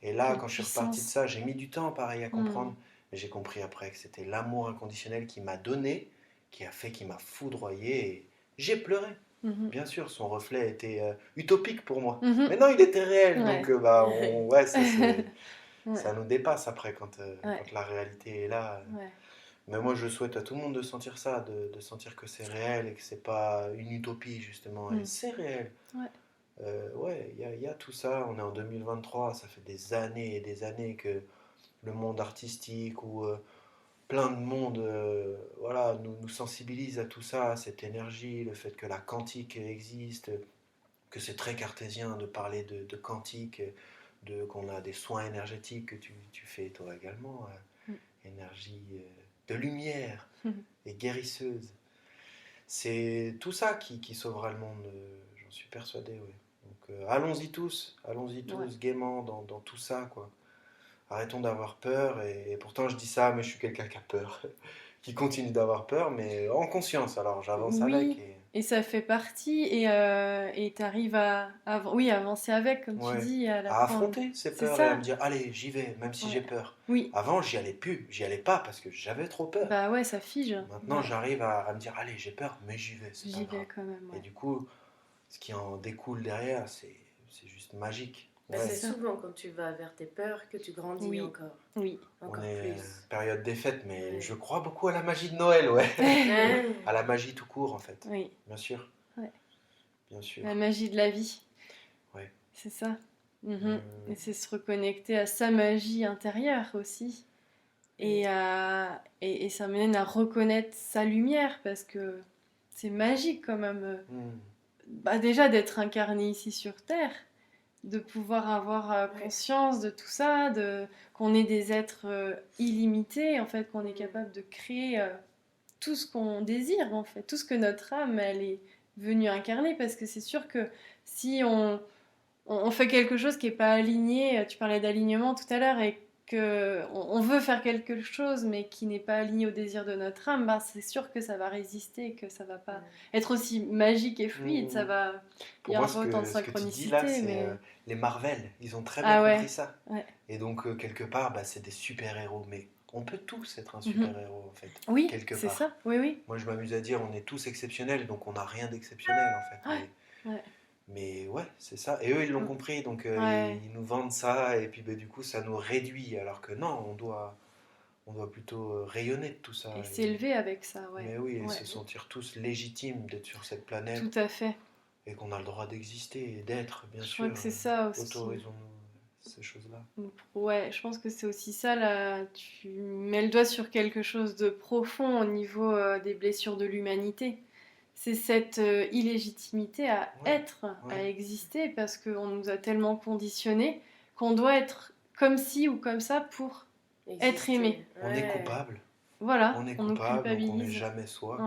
Et là, quand je suis reparti de ça, j'ai mis du temps pareil à comprendre. Mais j'ai compris après que c'était l'amour inconditionnel qui m'a donné, qui m'a foudroyé et j'ai pleuré. Bien sûr, son reflet était utopique pour moi. Mais non, il était réel. Donc, ça nous dépasse après quand la réalité est là. Mais moi, je souhaite à tout le monde de sentir ça, de sentir que c'est réel et que c'est pas une utopie, justement. Et c'est réel. Il y a tout ça. On est en 2023. Ça fait des années et des années que le monde artistique ou plein de monde nous sensibilise à tout ça, à cette énergie, le fait que la quantique existe, que c'est très cartésien de parler de quantique, qu'on a des soins énergétiques que tu fais toi également, énergie de lumière et guérisseuse. C'est tout ça qui sauvera le monde, j'en suis persuadé. Ouais. Donc allons-y tous gaiement dans tout ça, quoi. Arrêtons d'avoir peur, et pourtant je dis ça, mais je suis quelqu'un qui a peur, qui continue d'avoir peur, mais en conscience, alors j'avance avec. Et ça fait partie, et tu arrives à avancer avec, comme tu dis. À affronter ces peurs et à me dire, allez, j'y vais, même si j'ai peur. Avant, j'y allais pas parce que j'avais trop peur. Bah ouais, ça fige. Maintenant, j'arrive à me dire, allez, j'ai peur, mais j'y vais, c'est pas grave. Quand même, Et du coup, ce qui en découle derrière, c'est juste magique. C'est souvent quand tu vas vers tes peurs que tu grandis encore. Oui. Encore on est plus. Période des fêtes, mais je crois beaucoup à la magie de Noël, à la magie tout court, en fait. Oui. Bien sûr. Ouais. Bien sûr. La magie de la vie. Ouais. C'est ça. Et c'est se reconnecter à sa magie intérieure aussi. Et ça mène à reconnaître sa lumière, parce que c'est magique quand même. Déjà d'être incarné ici sur Terre, de pouvoir avoir conscience de tout ça, qu'on est des êtres illimités, en fait, qu'on est capable de créer tout ce qu'on désire, en fait, tout ce que notre âme, elle est venue incarner, parce que c'est sûr que si on fait quelque chose qui n'est pas aligné, tu parlais d'alignement tout à l'heure, et qu'on veut faire quelque chose mais qui n'est pas aligné au désir de notre âme, c'est sûr que ça va résister, que ça va pas être aussi magique et fluide, ça va y avoir autant de synchronicité. Là, mais... les Marvel, ils ont très bien compris ça. Ouais. Et donc, quelque part, c'est des super-héros, mais on peut tous être un super-héros, en fait. Oui, quelque c'est part. Ça. Oui. Moi, je m'amuse à dire, on est tous exceptionnels, donc on n'a rien d'exceptionnel, en fait. Mais ouais, c'est ça. Et eux, ils l'ont compris, donc ils nous vendent ça, et puis du coup, ça nous réduit. Alors que non, on doit plutôt rayonner de tout ça. Et s'élever avec ça, Mais oui, et se sentir tous légitimes d'être sur cette planète. Tout à fait. Et qu'on a le droit d'exister et d'être, bien sûr. Je crois que c'est ça aussi. Autorisons-nous ces choses-là. Ouais, je pense que c'est aussi ça, là. Tu mets le doigt sur quelque chose de profond au niveau des blessures de l'humanité. C'est cette illégitimité à être, à exister, parce qu'on nous a tellement conditionnés qu'on doit être comme ci ou comme ça pour être aimé. On est coupable. Voilà, on est coupable, donc on n'est jamais soi.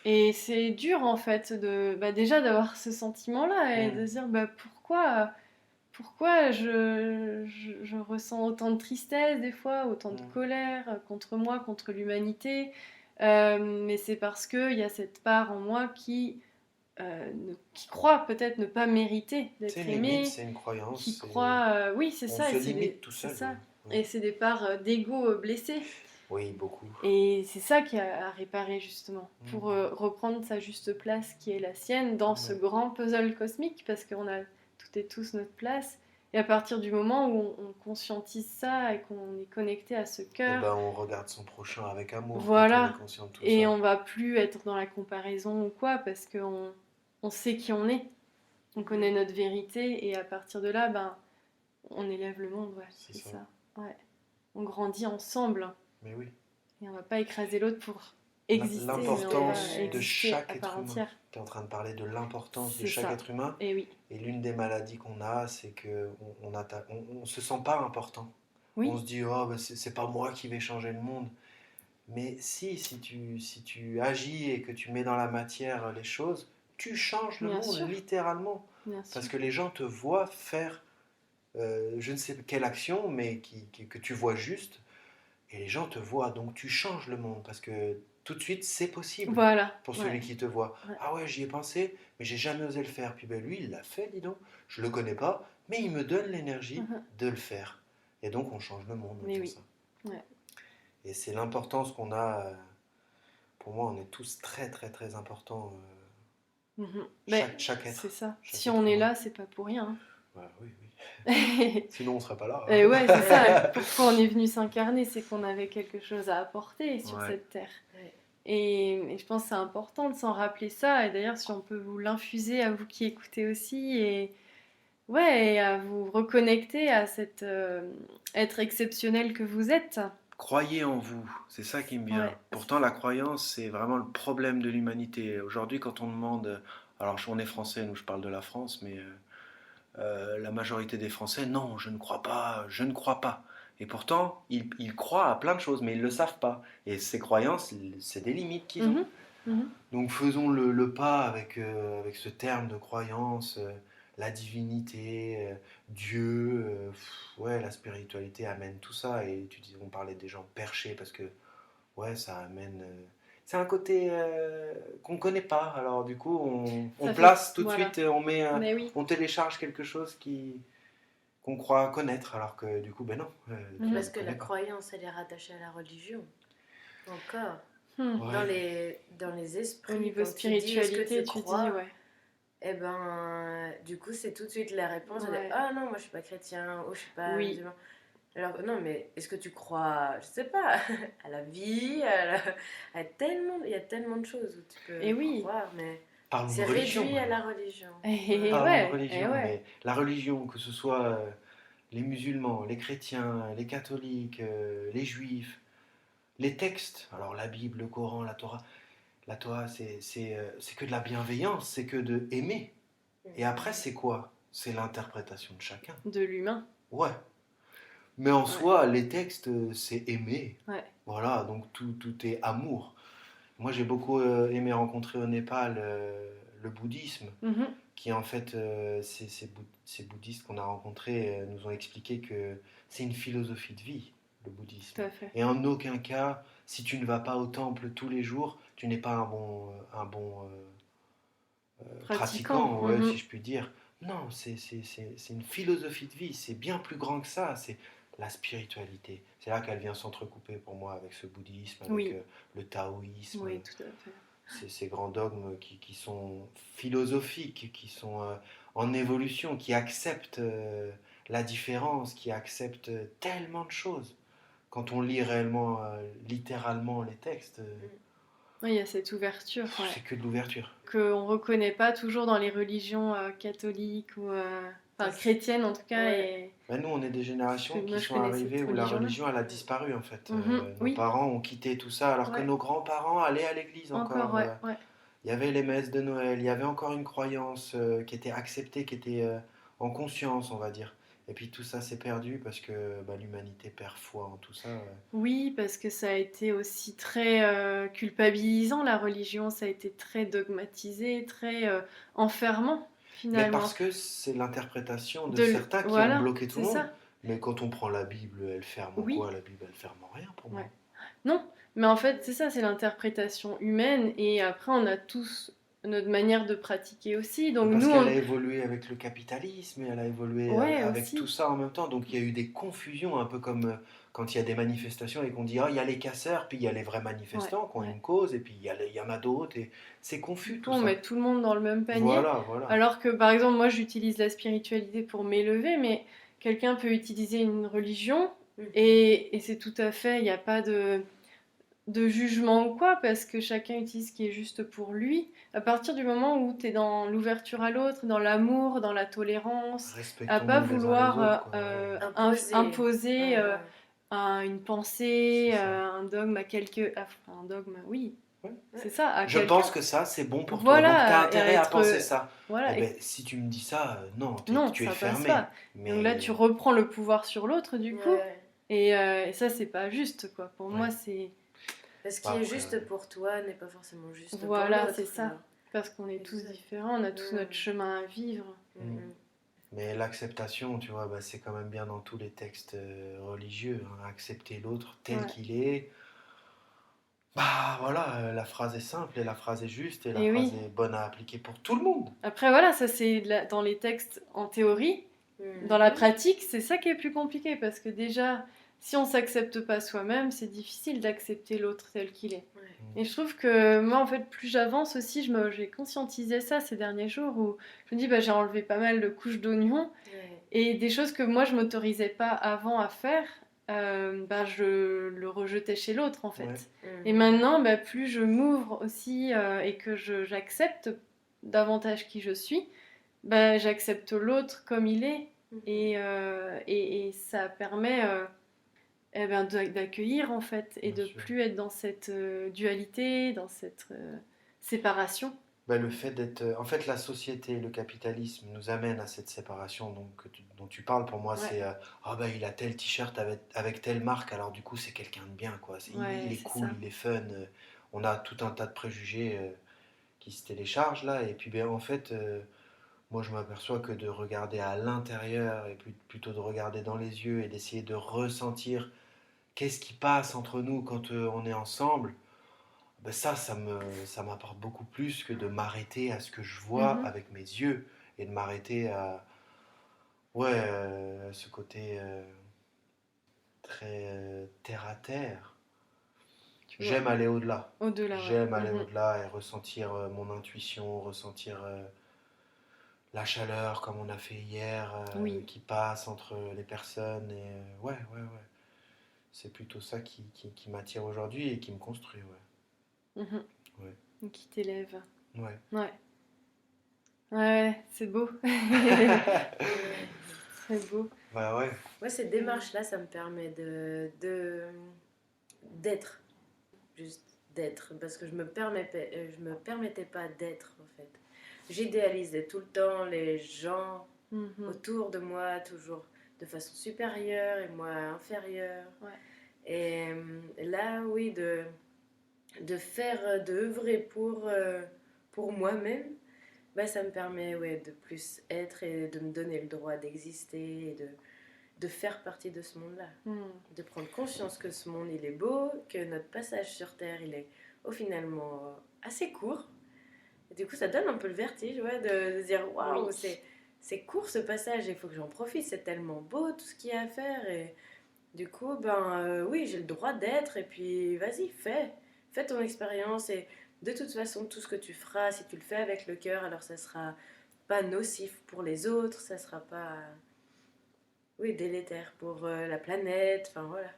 Et c'est dur, en fait, déjà d'avoir ce sentiment-là et de se dire pourquoi je ressens autant de tristesse des fois, autant de colère contre moi, contre l'humanité. Mais c'est parce qu'il y a cette part en moi qui croit peut-être ne pas mériter d'être aimée. C'est une croyance. Qui croit... oui, c'est ça. On se limite tout seul. C'est ça. Et c'est des parts d'ego blessées. Oui, beaucoup. Et c'est ça qu'il y a à réparer, justement, pour reprendre sa juste place qui est la sienne dans ce grand puzzle cosmique, parce qu'on a toutes et tous notre place. Et à partir du moment où on conscientise ça et qu'on est connecté à ce cœur, on regarde son prochain avec amour. Voilà. On est conscient de tout et ça. on va plus être dans la comparaison ou quoi, parce qu'on sait qui on est. On connaît notre vérité, et à partir de là, on élève le monde. Ouais, c'est ça. Ouais. On grandit ensemble. Mais oui. Et on va pas écraser l'autre pour exister. L'importance de chaque être humain. Tu es en train de parler de l'importance de chaque être humain. Et oui. Et l'une des maladies qu'on a, c'est qu'on se sent pas important. Oui. On se dit, c'est pas moi qui vais changer le monde. Mais si tu agis et que tu mets dans la matière les choses, tu changes le monde, littéralement. Parce que les gens te voient faire je ne sais quelle action, mais que tu vois juste. Et les gens te voient, donc tu changes le monde, parce que tout de suite, c'est possible pour celui qui te voit. Ah ouais, j'y ai pensé, mais j'ai jamais osé le faire. Puis lui, il l'a fait, dis donc. Je le connais pas, mais il me donne l'énergie de le faire. Et donc, on change le monde. Ça. Et c'est l'importance qu'on a. Pour moi, on est tous très, très, très importants. Chaque être. C'est ça. Si on est là, c'est pas pour rien. Oui. Sinon on serait pas là. Et ouais, c'est ça. Pourquoi on est venu s'incarner, c'est qu'on avait quelque chose à apporter sur cette terre. Et je pense que c'est important de s'en rappeler ça. Et d'ailleurs, si on peut vous l'infuser à vous qui écoutez aussi, et à vous reconnecter à cet être exceptionnel que vous êtes. Croyez en vous, c'est ça qui me vient. Pourtant, la croyance, c'est vraiment le problème de l'humanité. Aujourd'hui, quand on demande, alors on est français, nous je parle de la France, mais la majorité des Français, non, je ne crois pas. Et pourtant, ils croient à plein de choses, mais ils ne le savent pas. Et ces croyances, c'est des limites qu'ils ont. Donc faisons le pas avec ce terme de croyance, la divinité, Dieu, la spiritualité amène tout ça. Et on parlait des gens perchés, parce que ça amène... c'est un côté qu'on ne connaît pas. Alors du coup, on place tout de suite, on télécharge quelque chose qu'on croit connaître, alors que du coup, non. Parce que la croyance, elle est rattachée à la religion. Encore. Dans les esprits, au niveau spiritualité, tu dis, Et du coup, c'est tout de suite la réponse. Ouais. Ah non, moi je suis pas chrétien, je suis pas Oui. musulman. Alors non, mais est-ce que tu crois, je sais pas, à la vie, il y a tellement de choses où tu peux croire, mais Parlons c'est de religion. réduit à la religion. Parlons de religion, mais la religion, que ce soit les musulmans, les chrétiens, les catholiques, les juifs, les textes, alors la Bible, le Coran, la Torah, c'est que de la bienveillance, c'est que de aimer. Et après, c'est quoi? C'est l'interprétation de chacun. De l'humain. Ouais. Mais en soi, les textes, c'est aimer. Ouais. Voilà, donc tout est amour. Moi, j'ai beaucoup aimé rencontrer au Népal le bouddhisme, qui en fait, ces bouddhistes qu'on a rencontrés nous ont expliqué que c'est une philosophie de vie, le bouddhisme. Tout à fait. Et en aucun cas, si tu ne vas pas au temple tous les jours, tu n'es pas un bon pratiquant, ouais, si je puis dire. Non, c'est une philosophie de vie, c'est bien plus grand que ça, c'est la spiritualité. C'est là qu'elle vient s'entrecouper pour moi avec ce bouddhisme, avec le taoïsme. Oui, tout à fait. Ces grands dogmes qui sont philosophiques, qui sont en évolution, qui acceptent la différence, qui acceptent tellement de choses. Quand on lit réellement, littéralement les textes, oui, il y a cette ouverture. C'est que de l'ouverture. Qu'on ne reconnaît pas toujours dans les religions catholiques ou chrétiennes en tout cas. Ouais. Et... nous, on est des générations qui sont arrivées où la religion elle a disparu en fait. Nos parents ont quitté tout ça alors que nos grands-parents allaient à l'église encore. Il y avait les messes de Noël, il y avait encore une croyance qui était acceptée, qui était en conscience, on va dire. Et puis tout ça s'est perdu parce que l'humanité perd foi en tout ça. Oui, parce que ça a été aussi très culpabilisant, la religion, ça a été très dogmatisé, très enfermant finalement. Mais parce que c'est l'interprétation de certains qui ont bloqué tout le monde. Ça. Mais quand on prend la Bible, elle ferme quoi? La Bible, elle ferme rien pour moi. Non, mais en fait, c'est ça, c'est l'interprétation humaine et après on a tous notre manière de pratiquer aussi. Donc parce qu'elle a évolué avec le capitalisme et elle a évolué avec aussi. tout ça en même temps. Donc il y a eu des confusions, un peu comme quand il y a des manifestations et qu'on dit il y a les casseurs, puis il y a les vrais manifestants qui ont une cause, et puis il y en a d'autres. Et c'est confus tout ça. On met tout le monde dans le même panier. Voilà. Alors que par exemple, moi j'utilise la spiritualité pour m'élever, mais quelqu'un peut utiliser une religion et c'est tout à fait, il n'y a pas de jugement ou quoi, parce que chacun utilise ce qui est juste pour lui. À partir du moment où tu es dans l'ouverture à l'autre, dans l'amour, dans la tolérance, à pas vouloir imposer une pensée, un dogme à un dogme, oui. Ouais. C'est ça. Je pense que ça, c'est bon pour toi. Donc, tu as intérêt à penser ça. Voilà, si tu me dis ça, non, tu es fermé. Pas. Mais... Donc là, tu reprends le pouvoir sur l'autre, du coup. Et ça, c'est pas juste, quoi. Pour moi, c'est... Ce qui est juste pour toi n'est pas forcément juste pour l'autre. Voilà, c'est ça. Parce qu'on est tous différents, on a tous notre chemin à vivre. Mais l'acceptation, tu vois, c'est quand même bien dans tous les textes religieux. Accepter l'autre tel qu'il est. Voilà, la phrase est simple et la phrase est juste et la phrase est bonne à appliquer pour tout le monde. Après, voilà, ça c'est dans les textes en théorie. Dans la pratique, c'est ça qui est plus compliqué parce que déjà, si on s'accepte pas soi-même, c'est difficile d'accepter l'autre tel qu'il est. Et je trouve que moi, en fait, plus j'avance aussi, j'ai conscientisé ça ces derniers jours où je me dis, j'ai enlevé pas mal de couches d'oignons et des choses que moi, je m'autorisais pas avant à faire. Je le rejetais chez l'autre en fait. Et maintenant, plus je m'ouvre aussi et que j'accepte davantage qui je suis, j'accepte l'autre comme il est et ça permet d'accueillir en fait et de plus être dans cette dualité, dans cette séparation. Le fait d'être... En fait, la société, le capitalisme nous amène à cette séparation dont tu parles. Pour moi, c'est... il a tel t-shirt avec telle marque, alors du coup, c'est quelqu'un de bien, quoi. Il est cool, il est fun. On a tout un tas de préjugés qui se téléchargent, là. Et puis, en fait, moi, je m'aperçois que de regarder à l'intérieur et plutôt de regarder dans les yeux et d'essayer de ressentir qu'est-ce qui passe entre nous quand on est ensemble, ça m'apporte beaucoup plus que de m'arrêter à ce que je vois avec mes yeux et de m'arrêter à ce côté très terre à terre. J'aime aller au-delà. J'aime aller au-delà et ressentir mon intuition, ressentir la chaleur comme on a fait hier qui passe entre les personnes. Et ouais. C'est plutôt ça qui m'attire aujourd'hui et qui me construit. Ouais. Qui t'élève. Ouais. Ouais, c'est beau. C'est beau. Bah ouais. Moi, cette démarche-là, ça me permet d'être. Juste d'être. Parce que je me permettais pas d'être, en fait. J'idéalisais tout le temps les gens autour de moi, toujours de façon supérieure et moi inférieure. Ouais. Et là, oui, de faire, d'œuvrer pour moi-même, bah, ça me permet de plus être et de me donner le droit d'exister et de faire partie de ce monde-là. De prendre conscience que ce monde, il est beau, que notre passage sur Terre, il est finalement assez court. Et du coup, ça donne un peu le vertige de se dire, waouh, c'est court ce passage, il faut que j'en profite, c'est tellement beau tout ce qu'il y a à faire. Et du coup, oui, j'ai le droit d'être, et puis vas-y, fais ton expérience. Et de toute façon, tout ce que tu feras, si tu le fais avec le cœur, alors ça sera pas nocif pour les autres, ça sera pas délétère pour la planète, enfin voilà.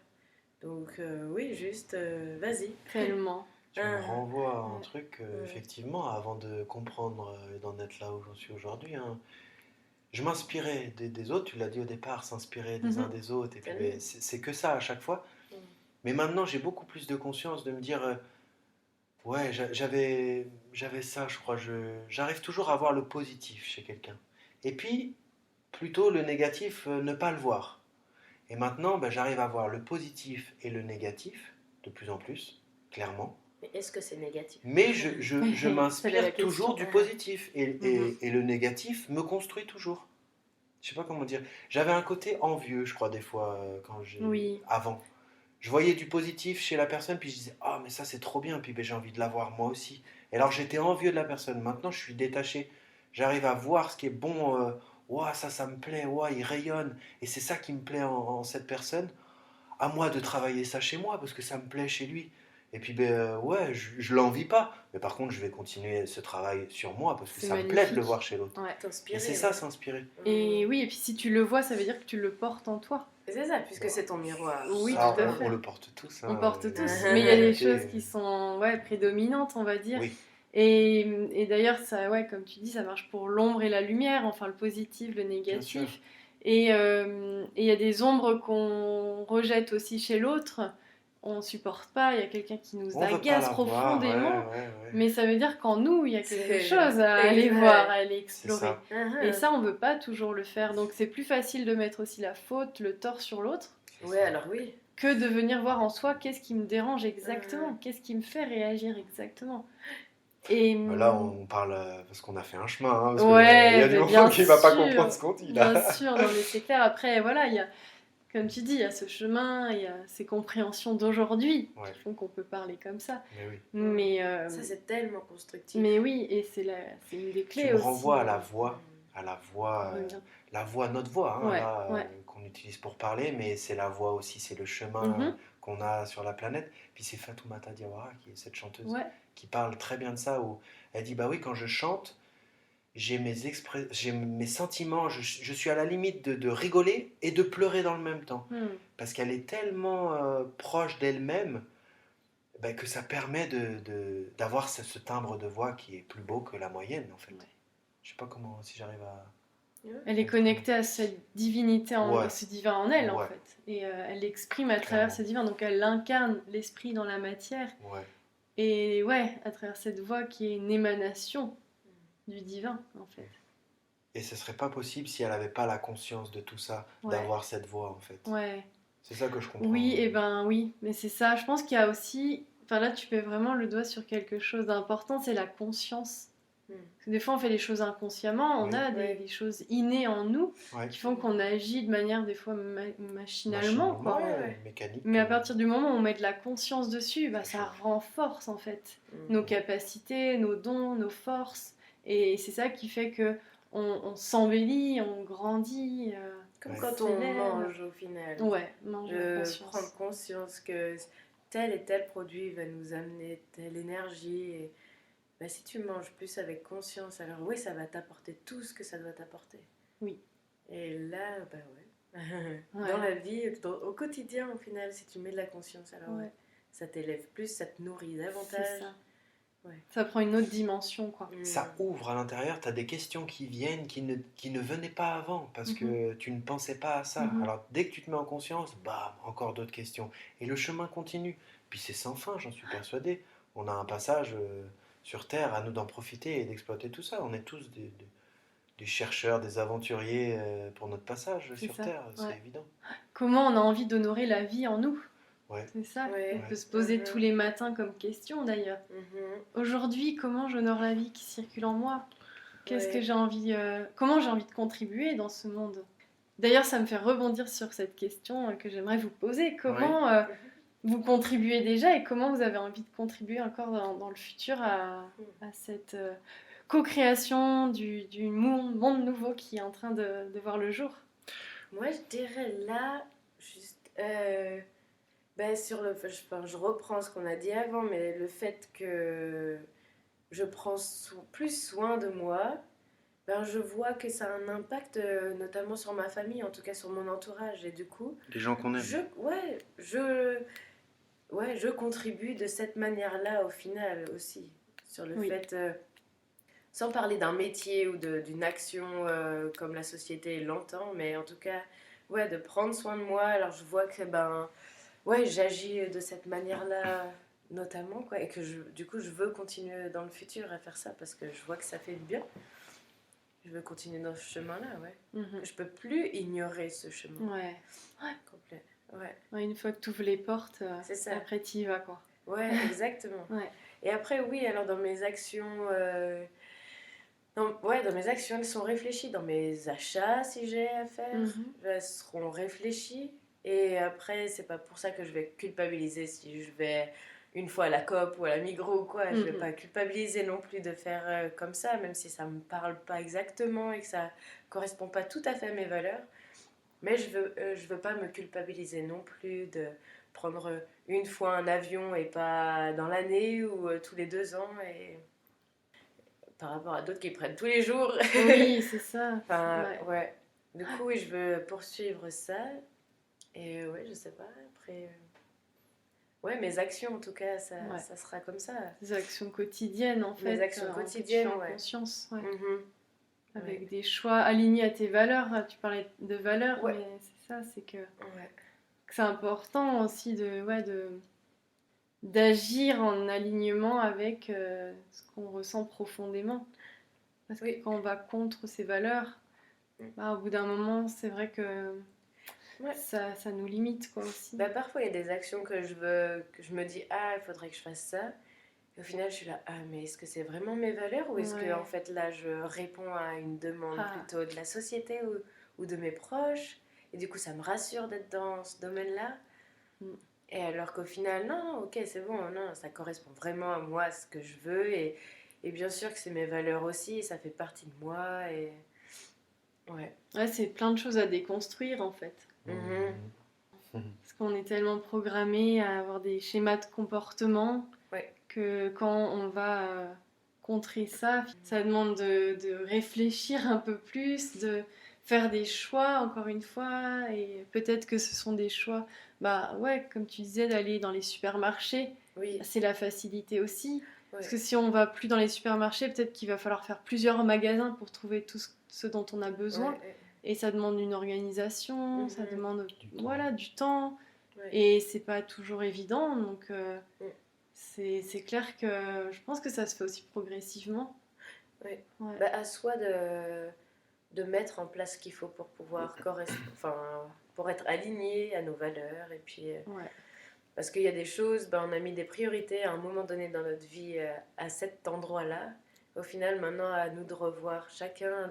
Donc oui, juste vas-y. Tellement. Tu me renvoies à un truc, effectivement, avant de comprendre et d'en être là où j'en suis aujourd'hui. Je m'inspirais des autres, tu l'as dit au départ, s'inspirer des uns des autres, et puis c'est que ça à chaque fois. Mais maintenant, j'ai beaucoup plus de conscience de me dire, ouais, j'avais ça, je crois, j'arrive toujours à voir le positif chez quelqu'un. Et puis, plutôt le négatif, ne pas le voir. Et maintenant, j'arrive à voir le positif et le négatif, de plus en plus, clairement. Mais est-ce que c'est négatif ? Mais je m'inspire toujours du positif. Et le négatif me construit toujours. Je sais pas comment dire. J'avais un côté envieux, je crois, des fois, avant. Je voyais du positif chez la personne, puis je disais, ah, mais ça c'est trop bien, puis j'ai envie de l'avoir moi aussi. Et alors j'étais envieux de la personne. Maintenant, je suis détaché. J'arrive à voir ce qui est bon. Ouah, ça me plaît. Ouah, il rayonne. Et c'est ça qui me plaît en cette personne. À moi de travailler ça chez moi, parce que ça me plaît chez lui. Et puis, je l'envie pas. Mais par contre, je vais continuer ce travail sur moi, parce que ça me plaît de le voir chez l'autre. Ouais. Et c'est ça, s'inspirer. Et oui, et puis si tu le vois, ça veut dire que tu le portes en toi. C'est ça, puisque c'est ton miroir. Oui, ça, tout à fait. On le porte tous. On porte tous. Mais il y a des choses qui sont prédominantes, on va dire. Oui. Et d'ailleurs, ça, comme tu dis, ça marche pour l'ombre et la lumière, enfin le positif, le négatif. Et il y a des ombres qu'on rejette aussi chez l'autre. On supporte pas, il y a quelqu'un qui nous agace profondément. Mais ça veut dire qu'en nous, il y a quelque chose à aller voir, à aller explorer. Et ça, on veut pas toujours le faire. Donc c'est plus facile de mettre aussi la faute, le tort sur l'autre. Que de venir voir en soi qu'est-ce qui me dérange exactement, qu'est-ce qui me fait réagir exactement. Et là, on parle parce qu'on a fait un chemin. Parce il y a du monde qui ne va pas comprendre ce qu'on dit là. Bien sûr, non, mais c'est clair. Après, voilà, il y a, comme tu dis, il y a ce chemin, il y a ces compréhensions d'aujourd'hui qui font qu'on peut parler comme ça. Mais ça, c'est tellement constructif. Mais oui, et c'est une des clés aussi. Tu me renvoies à la voix, notre voix, qu'on utilise pour parler, mais c'est la voix aussi, c'est le chemin qu'on a sur la planète. Puis c'est Fatoumata Diawara, qui est cette chanteuse, qui parle très bien de ça, où elle dit, bah oui, quand je chante, j'ai mes sentiments, je suis à la limite de rigoler et de pleurer dans le même temps. Parce qu'elle est tellement proche d'elle-même que ça permet d'avoir ce timbre de voix qui est plus beau que la moyenne, en fait. Je sais pas si j'arrive à... Elle est connectée à cette divinité, ce divin en elle, en fait. Et elle l'exprime à travers ce divin, donc elle incarne l'esprit dans la matière. Et à travers cette voix qui est une émanation du divin, en fait. Et ce serait pas possible si elle n'avait pas la conscience de tout ça, d'avoir cette voix, en fait. C'est ça que je comprends. Oui, oui, mais c'est ça. Je pense qu'il y a aussi... Enfin là, tu mets vraiment le doigt sur quelque chose d'important, c'est la conscience. Parce que des fois, on fait des choses inconsciemment, on a des choses innées en nous qui font qu'on agit de manière des fois machinalement. Mécanique. Mais à partir du moment où on met de la conscience dessus, ça renforce en fait nos capacités, nos dons, nos forces. Et c'est ça qui fait que on s'embellit, on grandit. Comme quand on mange au final. Prendre conscience que tel et tel produit va nous amener telle énergie. bah, si tu manges plus avec conscience, alors oui, ça va t'apporter tout ce que ça doit t'apporter. Oui. Et là, bah ouais. Ouais. Dans la vie, au quotidien, au final, si tu mets de la conscience, alors Ouais. ça t'élève plus, ça te nourrit davantage. C'est ça. Ça prend une autre dimension, quoi. Ça ouvre à l'intérieur, tu as des questions qui viennent qui ne venaient pas avant parce que tu ne pensais pas à ça. Alors dès que tu te mets en conscience, bam, encore d'autres questions. Et le chemin continue. Puis c'est sans fin, j'en suis persuadé. On a un passage sur Terre, à nous d'en profiter et d'exploiter tout ça. On est tous des chercheurs, des aventuriers pour notre passage sur Terre, c'est évident. Comment on a envie d'honorer la vie en nous? Ouais. C'est ça Ouais. qu'on peut se poser tous les matins comme question d'ailleurs. Aujourd'hui, comment j'honore la vie qui circule en moi? Qu'est-ce que j'ai envie, comment j'ai envie de contribuer dans ce monde? D'ailleurs, ça me fait rebondir sur cette question que j'aimerais vous poser. Comment vous contribuez déjà et comment vous avez envie de contribuer encore dans le futur à cette co-création du monde nouveau qui est en train de voir le jour? Moi, je dirais là, juste, sur je reprends ce qu'on a dit avant, mais le fait que je prends plus soin de moi, ben, je vois que ça a un impact notamment sur ma famille, en tout cas sur mon entourage. Et du coup, les gens qu'on aime. Je contribue de cette manière-là au final aussi. Sur le fait, sans parler d'un métier ou d'une action comme la société l'entend, mais en tout cas, de prendre soin de moi. Alors je vois que j'agis de cette manière-là notamment, quoi, et que du coup je veux continuer dans le futur à faire ça parce que je vois que ça fait du bien. Je veux continuer dans ce chemin-là, Je peux plus ignorer ce chemin. Complet. Une fois que tu ouvres les portes, c'est ça. Après tu y vas, quoi. Ouais, exactement. Et après, oui, alors dans mes actions, dans mes actions, elles sont réfléchies. Dans mes achats, si j'ai à faire, elles seront réfléchies. Et après, c'est pas pour ça que je vais culpabiliser si je vais une fois à la Coop ou à la Migros ou quoi. Je vais pas culpabiliser non plus de faire comme ça, même si ça me parle pas exactement et que ça correspond pas tout à fait à mes valeurs. Mais je veux pas me culpabiliser non plus de prendre une fois un avion et pas dans l'année ou tous les 2 ans et par rapport à d'autres qui prennent tous les jours. Oui, c'est ça. Enfin, Du coup, oui, je veux poursuivre ça. Et je sais pas, après... mes actions, en tout cas, ça sera comme ça. Des actions quotidiennes, en fait. Des actions quotidiennes, en conscience, avec des choix alignés à tes valeurs. Tu parlais de valeurs, mais c'est ça, c'est que c'est important aussi d'agir en alignement avec ce qu'on ressent profondément. Parce que quand on va contre ces valeurs, au bout d'un moment, c'est vrai que ça nous limite, quoi, aussi. Parfois, il y a des actions que je me dis, il faudrait que je fasse ça. Et au final, je suis là, mais est-ce que c'est vraiment mes valeurs ou est-ce que en fait là, je réponds à une demande plutôt de la société ou de mes proches? Et du coup, ça me rassure d'être dans ce domaine-là. Et alors qu'au final, non, ok, c'est bon, non, ça correspond vraiment à moi, ce que je veux. Et bien sûr que c'est mes valeurs aussi, ça fait partie de moi. Et... c'est plein de choses à déconstruire, en fait. Parce qu'on est tellement programmé à avoir des schémas de comportement que quand on va contrer ça, ça demande de réfléchir un peu plus, de faire des choix, encore une fois, et peut-être que ce sont des choix, comme tu disais, d'aller dans les supermarchés, c'est la facilité aussi. Parce que si on va plus dans les supermarchés, peut-être qu'il va falloir faire plusieurs magasins pour trouver tout ce dont on a besoin. Et ça demande une organisation, ça demande du temps. Et c'est pas toujours évident. Donc c'est clair que je pense que ça se fait aussi progressivement. À soi de mettre en place ce qu'il faut pour pouvoir pour être aligné à nos valeurs. Et puis, parce qu'il y a des choses, on a mis des priorités à un moment donné dans notre vie à cet endroit-là. Au final, maintenant, à nous de revoir chacun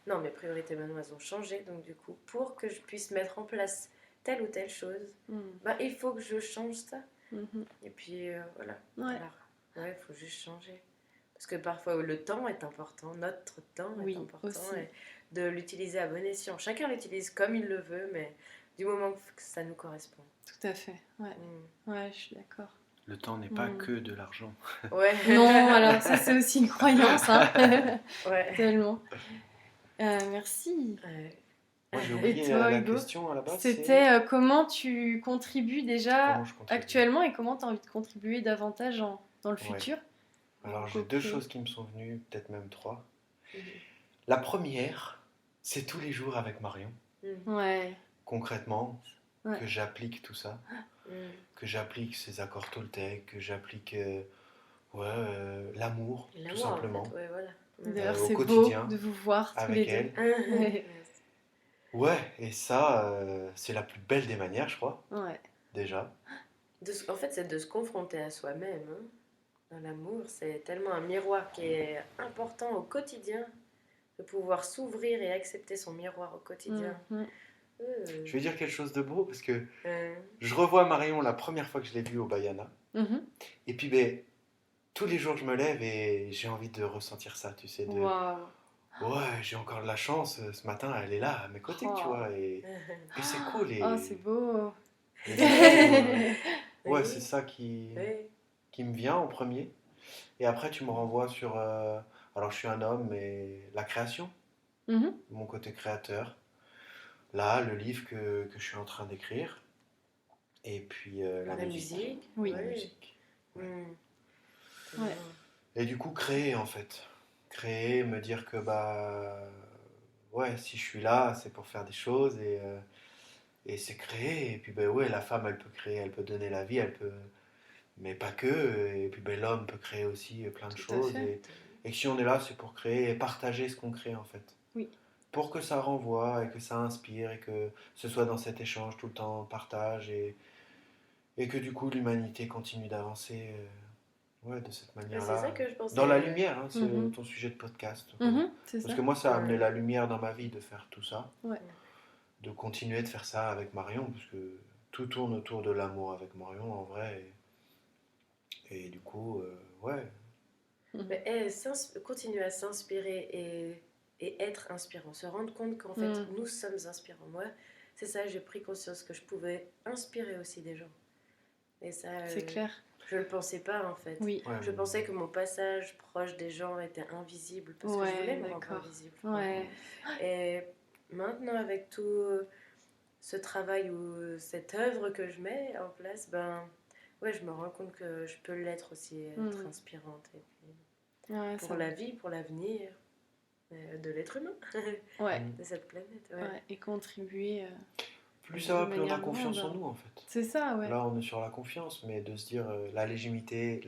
non, mes priorités maintenant, elles ont changé. Donc du coup, pour que je puisse mettre en place telle ou telle chose, il faut que je change ça. Et puis, voilà. Il faut juste changer. Parce que parfois, le temps est important, notre temps est important. Et de l'utiliser à bon escient. Chacun l'utilise comme il le veut, mais du moment que ça nous correspond. Tout à fait, je suis d'accord. Le temps n'est pas que de l'argent. Ouais. Non, alors ça c'est aussi une croyance, hein. Ouais. Tellement. Merci. Ouais. Moi j'ai Et oublié toi, la Hugo, question à la base. c'était comment tu contribues déjà Comment je contribue. actuellement et comment tu as envie de contribuer davantage dans le futur. Alors j'ai deux choses qui me sont venues, peut-être même trois. La première, c'est tous les jours avec Marion. Ouais. Concrètement, Ouais. que j'applique tout ça. Que j'applique ces accords Toltec, que j'applique l'amour, tout simplement. En fait. Ouais, voilà. D'ailleurs, au c'est beau quotidien, de vous voir tous avec les deux. elle. Ouais, et ça, c'est la plus belle des manières, je crois. Ouais. Déjà. En fait, c'est de se confronter à soi-même. Hein. Dans l'amour, c'est tellement un miroir qui est important au quotidien, de pouvoir s'ouvrir et accepter son miroir au quotidien. Je vais dire quelque chose de beau, parce que je revois Marion la première fois que je l'ai vue au Bayana. Et puis, tous les jours, je me lève et j'ai envie de ressentir ça, tu sais. Ouais, j'ai encore de la chance. Ce matin, elle est là, à mes côtés, tu vois. Et c'est cool. Oh, c'est beau. Ouais, c'est ça qui me vient en premier. Et après, tu me renvoies sur... alors, je suis un homme, mais la création. Mon côté créateur. Là, le livre que je suis en train d'écrire. Et puis, la musique. Oui. La musique. Ouais. Et du coup, créer, en fait. Créer, me dire que, ouais, si je suis là, c'est pour faire des choses et c'est créer. Et puis, ouais, la femme, elle peut créer, elle peut donner la vie, elle peut... Mais pas que. Et puis, l'homme peut créer aussi plein de choses. Et si on est là, c'est pour créer et partager ce qu'on crée, en fait. Oui. Pour que ça renvoie et que ça inspire et que ce soit dans cet échange tout le temps, partage et que du coup, l'humanité continue d'avancer... Ouais, de cette manière-là. C'est ça que je pensais. Dans la lumière, hein, c'est ton sujet de podcast. C'est Parce ça. que moi, ça a amené la lumière dans ma vie de faire tout ça. Ouais. De continuer de faire ça avec Marion, parce que tout tourne autour de l'amour avec Marion, en vrai. Et du coup, ouais. Mais continuer à s'inspirer et être inspirant. Se rendre compte qu'en fait, nous sommes inspirants. Moi, c'est ça, j'ai pris conscience que je pouvais inspirer aussi des gens. Et ça, c'est clair. Je le pensais pas en fait. Oui. Ouais, je pensais que mon passage proche des gens était invisible parce que je voulais me rendre invisible. Ouais. Et maintenant avec tout ce travail ou cette œuvre que je mets en place, ouais, je me rends compte que je peux l'être aussi, être inspirante. Et puis, pour la vie, pour l'avenir de l'être humain, de cette planète. Ouais. Et contribuer. Plus ça va, plus on a confiance en nous en fait. C'est ça, ouais. Là, on est sur la confiance, mais de se dire la légitimité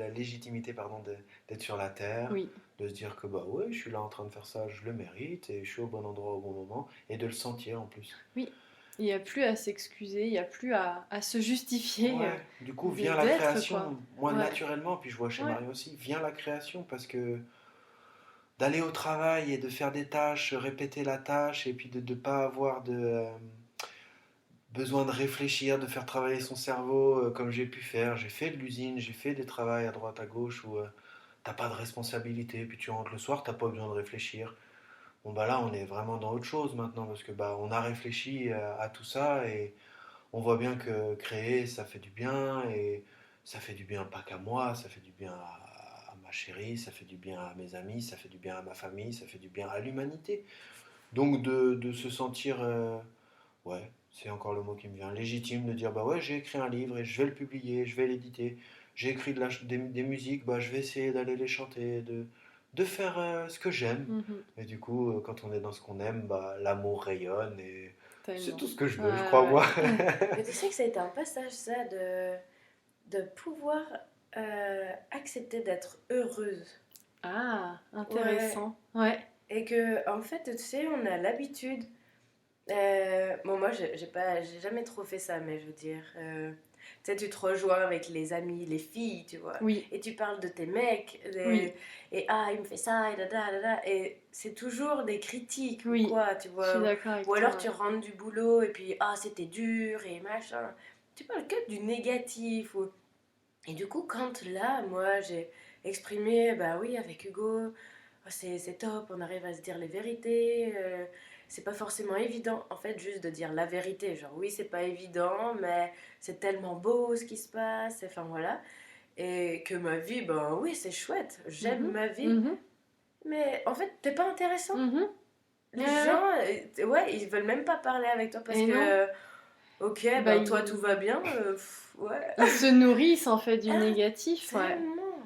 d'être sur la terre, de se dire que ouais, je suis là en train de faire ça, je le mérite et je suis au bon endroit au bon moment et de le sentir en plus. Oui, il n'y a plus à s'excuser, il n'y a plus à se justifier. Ouais. Du coup, vient la création, moi naturellement, puis je vois chez Marie aussi, vient la création parce que d'aller au travail et de faire des tâches, répéter la tâche et puis de ne pas avoir besoin de réfléchir, de faire travailler son cerveau comme j'ai pu faire. J'ai fait de l'usine, j'ai fait des travails à droite, à gauche où t'as pas de responsabilité, puis tu rentres le soir, t'as pas besoin de réfléchir. Bon là, on est vraiment dans autre chose maintenant, parce que on a réfléchi à tout ça, et on voit bien que créer, ça fait du bien, et ça fait du bien pas qu'à moi, ça fait du bien à ma chérie, ça fait du bien à mes amis, ça fait du bien à ma famille, ça fait du bien à l'humanité. Donc de se sentir... ouais, c'est encore le mot qui me vient, légitime de dire ouais, j'ai écrit un livre et je vais le publier, je vais l'éditer, j'ai écrit des musiques, je vais essayer d'aller les chanter, de faire ce que j'aime. Et du coup, quand on est dans ce qu'on aime, l'amour rayonne et c'est tout ce que je veux, je crois, moi. Mais tu sais que ça a été un passage, ça, de pouvoir accepter d'être heureuse. Ah, intéressant. Ouais. Et que, en fait, tu sais, on a l'habitude... moi j'ai jamais trop fait ça, mais je veux dire tu sais, tu te rejoins avec les amis, les filles, tu vois, et tu parles de tes mecs et il me fait ça et c'est toujours des critiques ou quoi, tu vois, ou alors tu rentres du boulot et puis c'était dur et machin, tu parles que du négatif et du coup quand là moi j'ai exprimé avec Hugo, c'est top, on arrive à se dire les vérités, c'est pas forcément évident en fait juste de dire la vérité, genre oui c'est pas évident mais c'est tellement beau ce qui se passe, enfin voilà, Et que ma vie, ben oui, c'est chouette, j'aime ma vie, mais en fait, t'es pas intéressant. Les gens, ils veulent même pas parler avec toi parce que, ok, toi tout va bien, ouais. Ils se nourrissent en fait du négatif,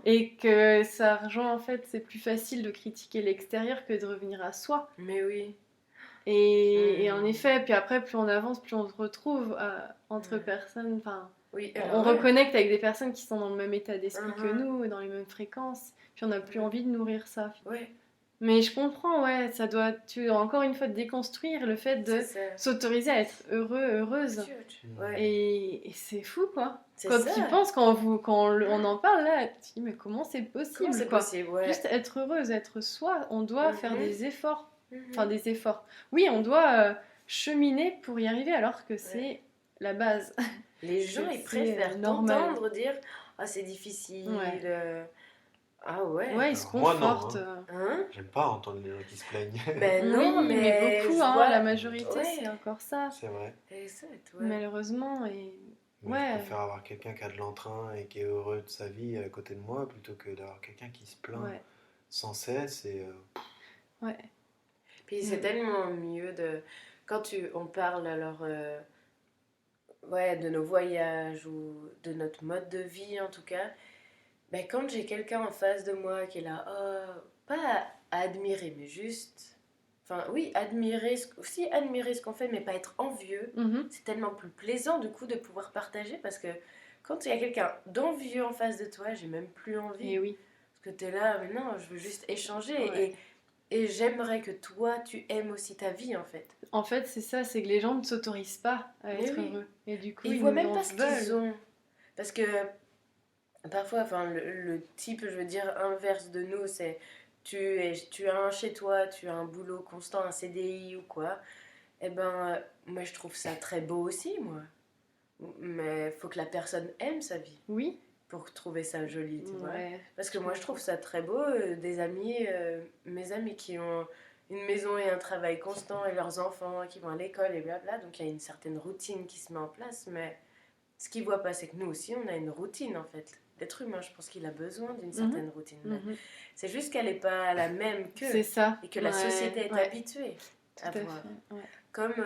et que ça rejoint en fait, c'est plus facile de critiquer l'extérieur que de revenir à soi. Mais oui. Et en effet, puis après, plus on avance, plus on se retrouve entre personnes, enfin... Oui, on reconnecte avec des personnes qui sont dans le même état d'esprit que nous, dans les mêmes fréquences, puis on n'a plus envie de nourrir ça. Ouais. Mais je comprends, tu dois encore une fois déconstruire le fait de s'autoriser à être heureuse. Et c'est fou, quoi. Quand tu y penses, quand on en parle là, tu te dis, mais comment c'est possible, Juste être heureuse, être soi, on doit faire des efforts. Enfin, des efforts. Oui, on doit cheminer pour y arriver, alors que c'est la base. Les gens, ils préfèrent t'entendre dire « Ah, c'est difficile Ah ouais. Ouais, ils se confortent. J'aime pas entendre les gens qui se plaignent. Ben non, mais beaucoup, la majorité, c'est encore ça. C'est vrai. Malheureusement, je préfère avoir quelqu'un qui a de l'entrain et qui est heureux de sa vie à côté de moi plutôt que d'avoir quelqu'un qui se plaint sans cesse. Puis c'est tellement mieux quand on parle alors de nos voyages ou de notre mode de vie en tout cas, quand j'ai quelqu'un en face de moi qui est là, pas à admirer, mais juste, admirer ce qu'on fait, mais pas être envieux, c'est tellement plus plaisant du coup de pouvoir partager, parce que quand il y a quelqu'un d'envieux en face de toi, j'ai même plus envie. Et oui. Parce que t'es là, mais non, je veux juste échanger et j'aimerais que toi, tu aimes aussi ta vie, en fait. En fait, c'est ça, c'est que les gens ne s'autorisent pas à être heureux. Et du coup, ils voient même pas ce qu'ils ont. Parce que parfois, le type, je veux dire, inverse de nous, c'est tu as un chez toi, tu as un boulot constant, un CDI ou quoi. Eh ben, moi, je trouve ça très beau aussi, moi. Mais il faut que la personne aime sa vie. Oui. Pour trouver ça joli, tu vois. Parce que moi, je trouve ça très beau. Mes amis qui ont une maison et un travail constant et leurs enfants qui vont à l'école et blabla. Donc, il y a une certaine routine qui se met en place. Mais ce qu'ils voient pas, c'est que nous aussi, on a une routine, en fait. L'être humain, je pense qu'il a besoin d'une certaine routine. C'est juste qu'elle n'est pas la même qu'eux. C'est ça. Et que la société est habituée à voir. Comme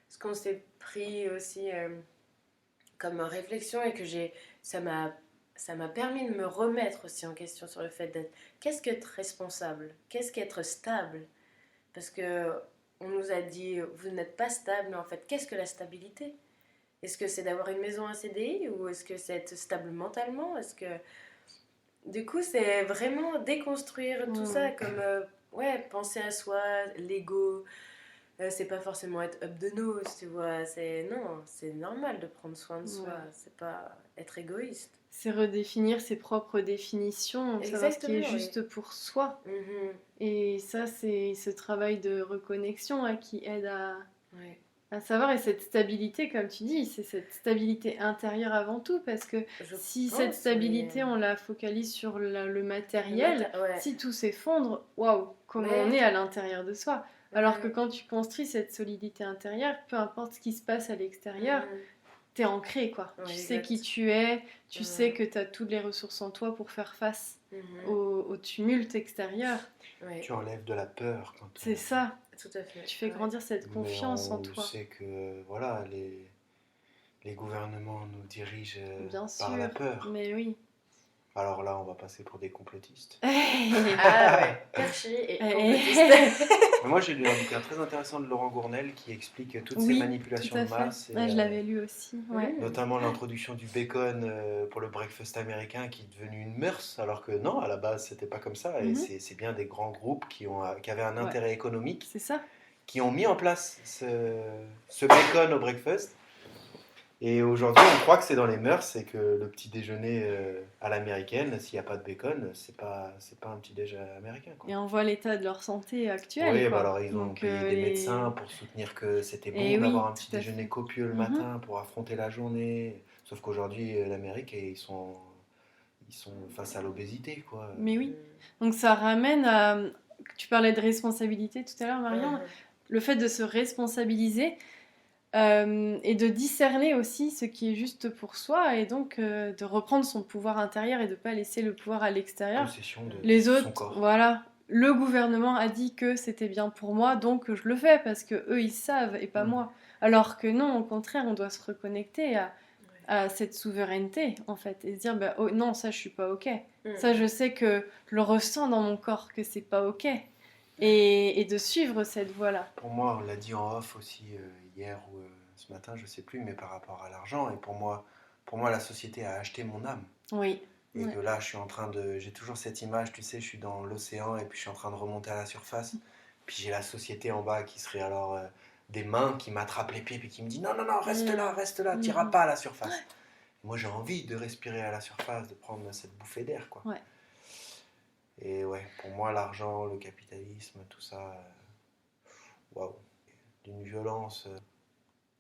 ce qu'on s'est pris aussi comme réflexion et que ça m'a permis de me remettre aussi en question sur le fait d'être... Qu'est-ce qu'être responsable ? Qu'est-ce qu'être stable ? Parce qu'on nous a dit, vous n'êtes pas stable, mais en fait, qu'est-ce que la stabilité ? Est-ce que c'est d'avoir une maison, un CDI, ou est-ce que c'est être stable mentalement ? Est-ce que... Du coup, c'est vraiment déconstruire tout ça, comme penser à soi, l'ego... c'est pas forcément être up the nose, tu vois. C'est normal de prendre soin de soi. C'est pas être égoïste. C'est redéfinir ses propres définitions, savoir ce qui est juste pour soi. Et ça, c'est ce travail de reconnexion qui aide à savoir. Et cette stabilité, comme tu dis, c'est cette stabilité intérieure avant tout, parce que cette stabilité, on la focalise sur le matériel, si tout s'effondre, waouh, comment on est à l'intérieur de soi. Alors que quand tu construis cette solidité intérieure, peu importe ce qui se passe à l'extérieur, t'es ancré, quoi. Tu sais qui tu es, tu sais que t'as toutes les ressources en toi pour faire face au tumulte extérieur. Tu enlèves de la peur. C'est ça. Tout à fait. Tu fais grandir cette confiance en toi. On sait que les gouvernements nous dirigent par la peur. Mais oui. Alors là, on va passer pour des complotistes. Perché et complotiste. Moi, j'ai lu un bouquin très intéressant de Laurent Gournel qui explique toutes ces manipulations de masse. Je l'avais lu aussi. Notamment l'introduction du bacon pour le breakfast américain qui est devenu une mœurs, alors que non, à la base, c'était pas comme ça. Et c'est bien des grands groupes qui avaient un intérêt économique, qui ont mis en place ce bacon au breakfast. Et aujourd'hui, on croit que c'est dans les mœurs et que le petit déjeuner à l'américaine, s'il n'y a pas de bacon, c'est pas un petit déjeuner américain, quoi. Et on voit l'état de leur santé actuelle. Oui, alors ils ont payé des médecins pour soutenir que c'était bon d'avoir un petit déjeuner copieux le matin pour affronter la journée. Sauf qu'aujourd'hui, l'Amérique, ils sont face à l'obésité, quoi. Mais oui. Donc ça ramène à... Tu parlais de responsabilité tout à l'heure, Marion. Le fait de se responsabiliser... et de discerner aussi ce qui est juste pour soi et donc de reprendre son pouvoir intérieur et de ne pas laisser le pouvoir à l'extérieur. Possession de Les autres, son corps. voilà. Le gouvernement a dit que c'était bien pour moi, donc je le fais parce que eux ils savent et pas moi. Alors que non, au contraire, on doit se reconnecter à cette souveraineté en fait et se dire bah, oh, non, ça je suis pas ok. Ça je sais que je le ressens dans mon corps que c'est pas ok. Et de suivre cette voie-là. Pour moi, on l'a dit en off aussi hier ou ce matin, je sais plus, mais par rapport à l'argent. Et pour moi, la société a acheté mon âme. Oui. Et que là, je suis en train de... J'ai toujours cette image, tu sais, je suis dans l'océan et puis je suis en train de remonter à la surface. Puis j'ai la société en bas qui serait alors des mains qui m'attrapent les pieds puis qui me dit non, reste là, t'iras pas à la surface. Moi, j'ai envie de respirer à la surface, de prendre cette bouffée d'air, quoi. Ouais. Et ouais, pour moi, l'argent, le capitalisme, tout ça, waouh, d'une violence.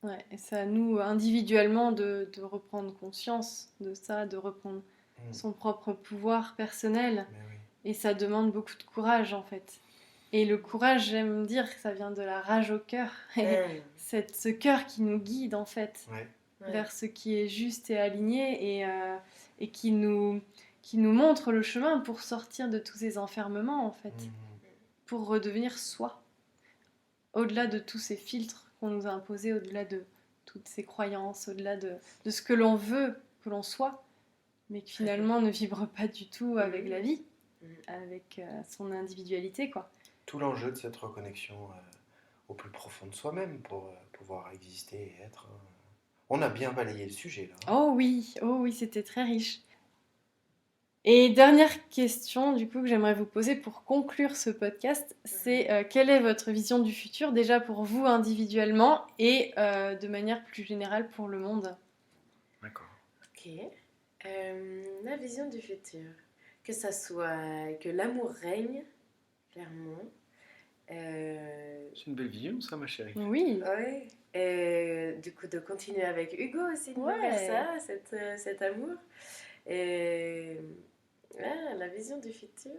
Ouais, et c'est à nous individuellement de reprendre conscience de ça, de reprendre son propre pouvoir personnel. Oui. Et ça demande beaucoup de courage en fait. Et le courage, j'aime dire que ça vient de la rage au cœur. C'est ce cœur qui nous guide en fait vers ce qui est juste et aligné et qui nous montre le chemin pour sortir de tous ces enfermements en fait. Pour redevenir soi. Au-delà de tous ces filtres qu'on nous a imposés, au-delà de toutes ces croyances, au-delà de ce que l'on veut que l'on soit, mais qui finalement ne vibre pas du tout avec la vie, avec son individualité, quoi. Tout l'enjeu de cette reconnexion au plus profond de soi-même pour pouvoir exister et être. On a bien balayé le sujet là. Oh oui, c'était très riche. Et dernière question du coup que j'aimerais vous poser pour conclure ce podcast, c'est quelle est votre vision du futur déjà pour vous individuellement et de manière plus générale pour le monde? D'accord. Ok. La vision du futur, que ça soit que l'amour règne, clairement. C'est une belle vision ça ma chérie. Oui. Ouais. Et du coup de continuer avec Hugo aussi de faire ça, cet amour. Et la vision du futur.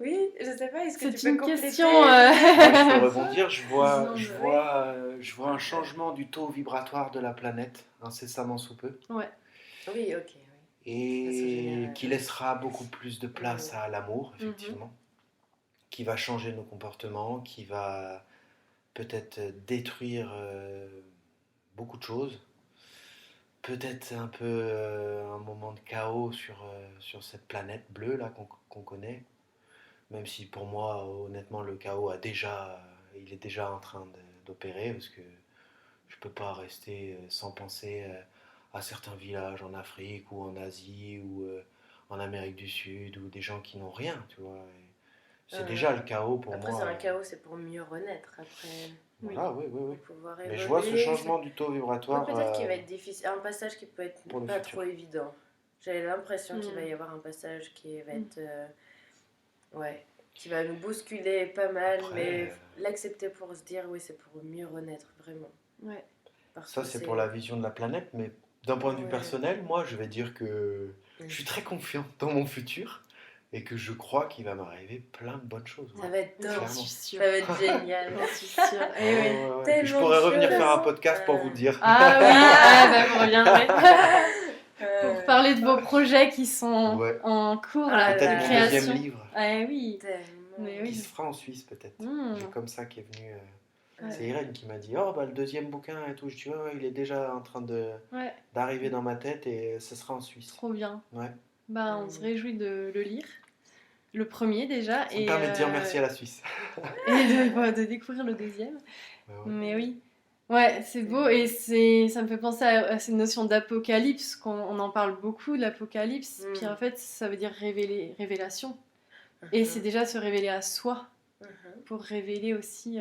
Oui, je sais pas, est-ce que tu peux compléter? C'est une question. Je peux rebondir, je vois un changement du taux vibratoire de la planète, incessamment sous peu. Ouais. Oui, ok. Et qui laissera beaucoup plus de place à l'amour, effectivement. Qui va changer nos comportements, qui va peut-être détruire beaucoup de choses. Peut-être un peu un moment de chaos sur cette planète bleue là qu'on connaît. Même si pour moi, honnêtement, le chaos il est déjà en train d'opérer parce que je peux pas rester sans penser à certains villages en Afrique ou en Asie ou en Amérique du Sud ou des gens qui n'ont rien, tu vois. C'est déjà le chaos pour après, moi. Après, c'est un chaos, c'est pour mieux renaître après. Voilà, oui. Mais je vois ce changement du taux vibratoire. Peut-être qu'il va être difficile, un passage qui peut être pas trop évident. J'ai l'impression qu'il va y avoir un passage qui va être. Qui va nous bousculer pas mal, mais l'accepter pour se dire, oui, c'est pour mieux renaître, vraiment. Ouais. Ça, c'est pour la vision de la planète, mais d'un point de vue personnel, moi, je vais dire que je suis très confiant dans mon futur. Et que je crois qu'il va m'arriver plein de bonnes choses. Ça va être top, ça va être génial. J'en suis sûre. Je pourrais revenir faire un podcast pour vous dire. Ah oui, vous reviendrez. Pour parler de vos projets qui sont en cours, peut-être de mon deuxième livre. Oui. Qui se fera en Suisse peut-être. C'est comme ça qui est venu. C'est Irène qui m'a dit le deuxième bouquin et tout. Je dis il est déjà en train d'arriver dans ma tête et ce sera en Suisse. Trop bien. Ouais. On se réjouit de le lire. Le premier déjà. Ça me permet de dire merci à la Suisse. Et de découvrir le deuxième. Mais oui. Ouais, c'est beau et ça me fait penser à cette notion d'apocalypse, qu'on en parle beaucoup de l'apocalypse. Puis en fait, ça veut dire révélation. Et c'est déjà se révéler à soi pour révéler aussi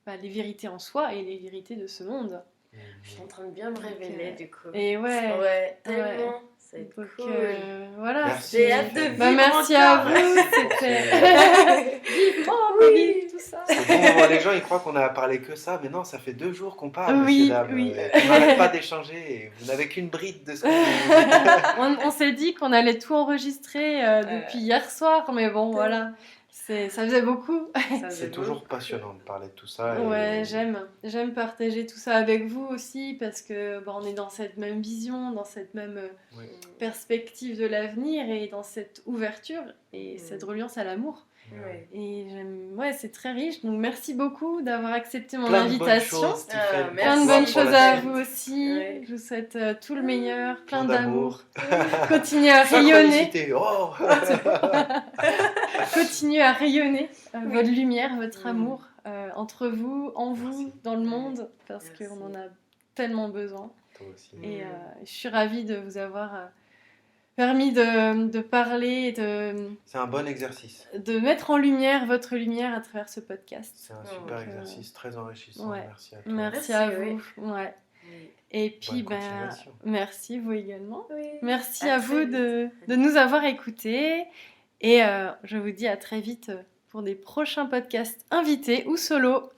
les vérités en soi et les vérités de ce monde. Je suis en train de bien me révéler du coup. Et tellement. C'est cool. Voilà. Merci. J'ai hâte de vivre merci à vous. C'était oui. tout ça. C'est bon, les gens ils croient qu'on a parlé que ça, mais non, ça fait 2 jours qu'on parle. Oui. On n'arrête pas d'échanger. Et vous n'avez qu'une bride de ce qu'on on s'est dit qu'on allait tout enregistrer depuis hier soir, mais bon, voilà. Ça faisait beaucoup. C'est toujours passionnant de parler de tout ça. Ouais, j'aime partager tout ça avec vous aussi parce que on est dans cette même vision, dans cette même perspective de l'avenir et dans cette ouverture et cette reliance à l'amour. Ouais. Et c'est très riche. Donc merci beaucoup d'avoir accepté mon invitation. Plein de bonnes choses à vous aussi. Ouais. Je vous souhaite tout le meilleur, plein d'amour. Continuez à rayonner. Continuez à rayonner votre lumière, votre amour entre vous, en vous, dans le monde, parce qu'on en a tellement besoin. Toi aussi. Et je suis ravie de vous avoir permis de parler, c'est un bon exercice. De mettre en lumière votre lumière à travers ce podcast. C'est un super exercice, très enrichissant. Ouais. Merci à toi. Merci à vous. Ouais. Et puis, merci vous également. Oui. Merci à vous de nous avoir écoutés. Et je vous dis à très vite pour des prochains podcasts invités ou solo.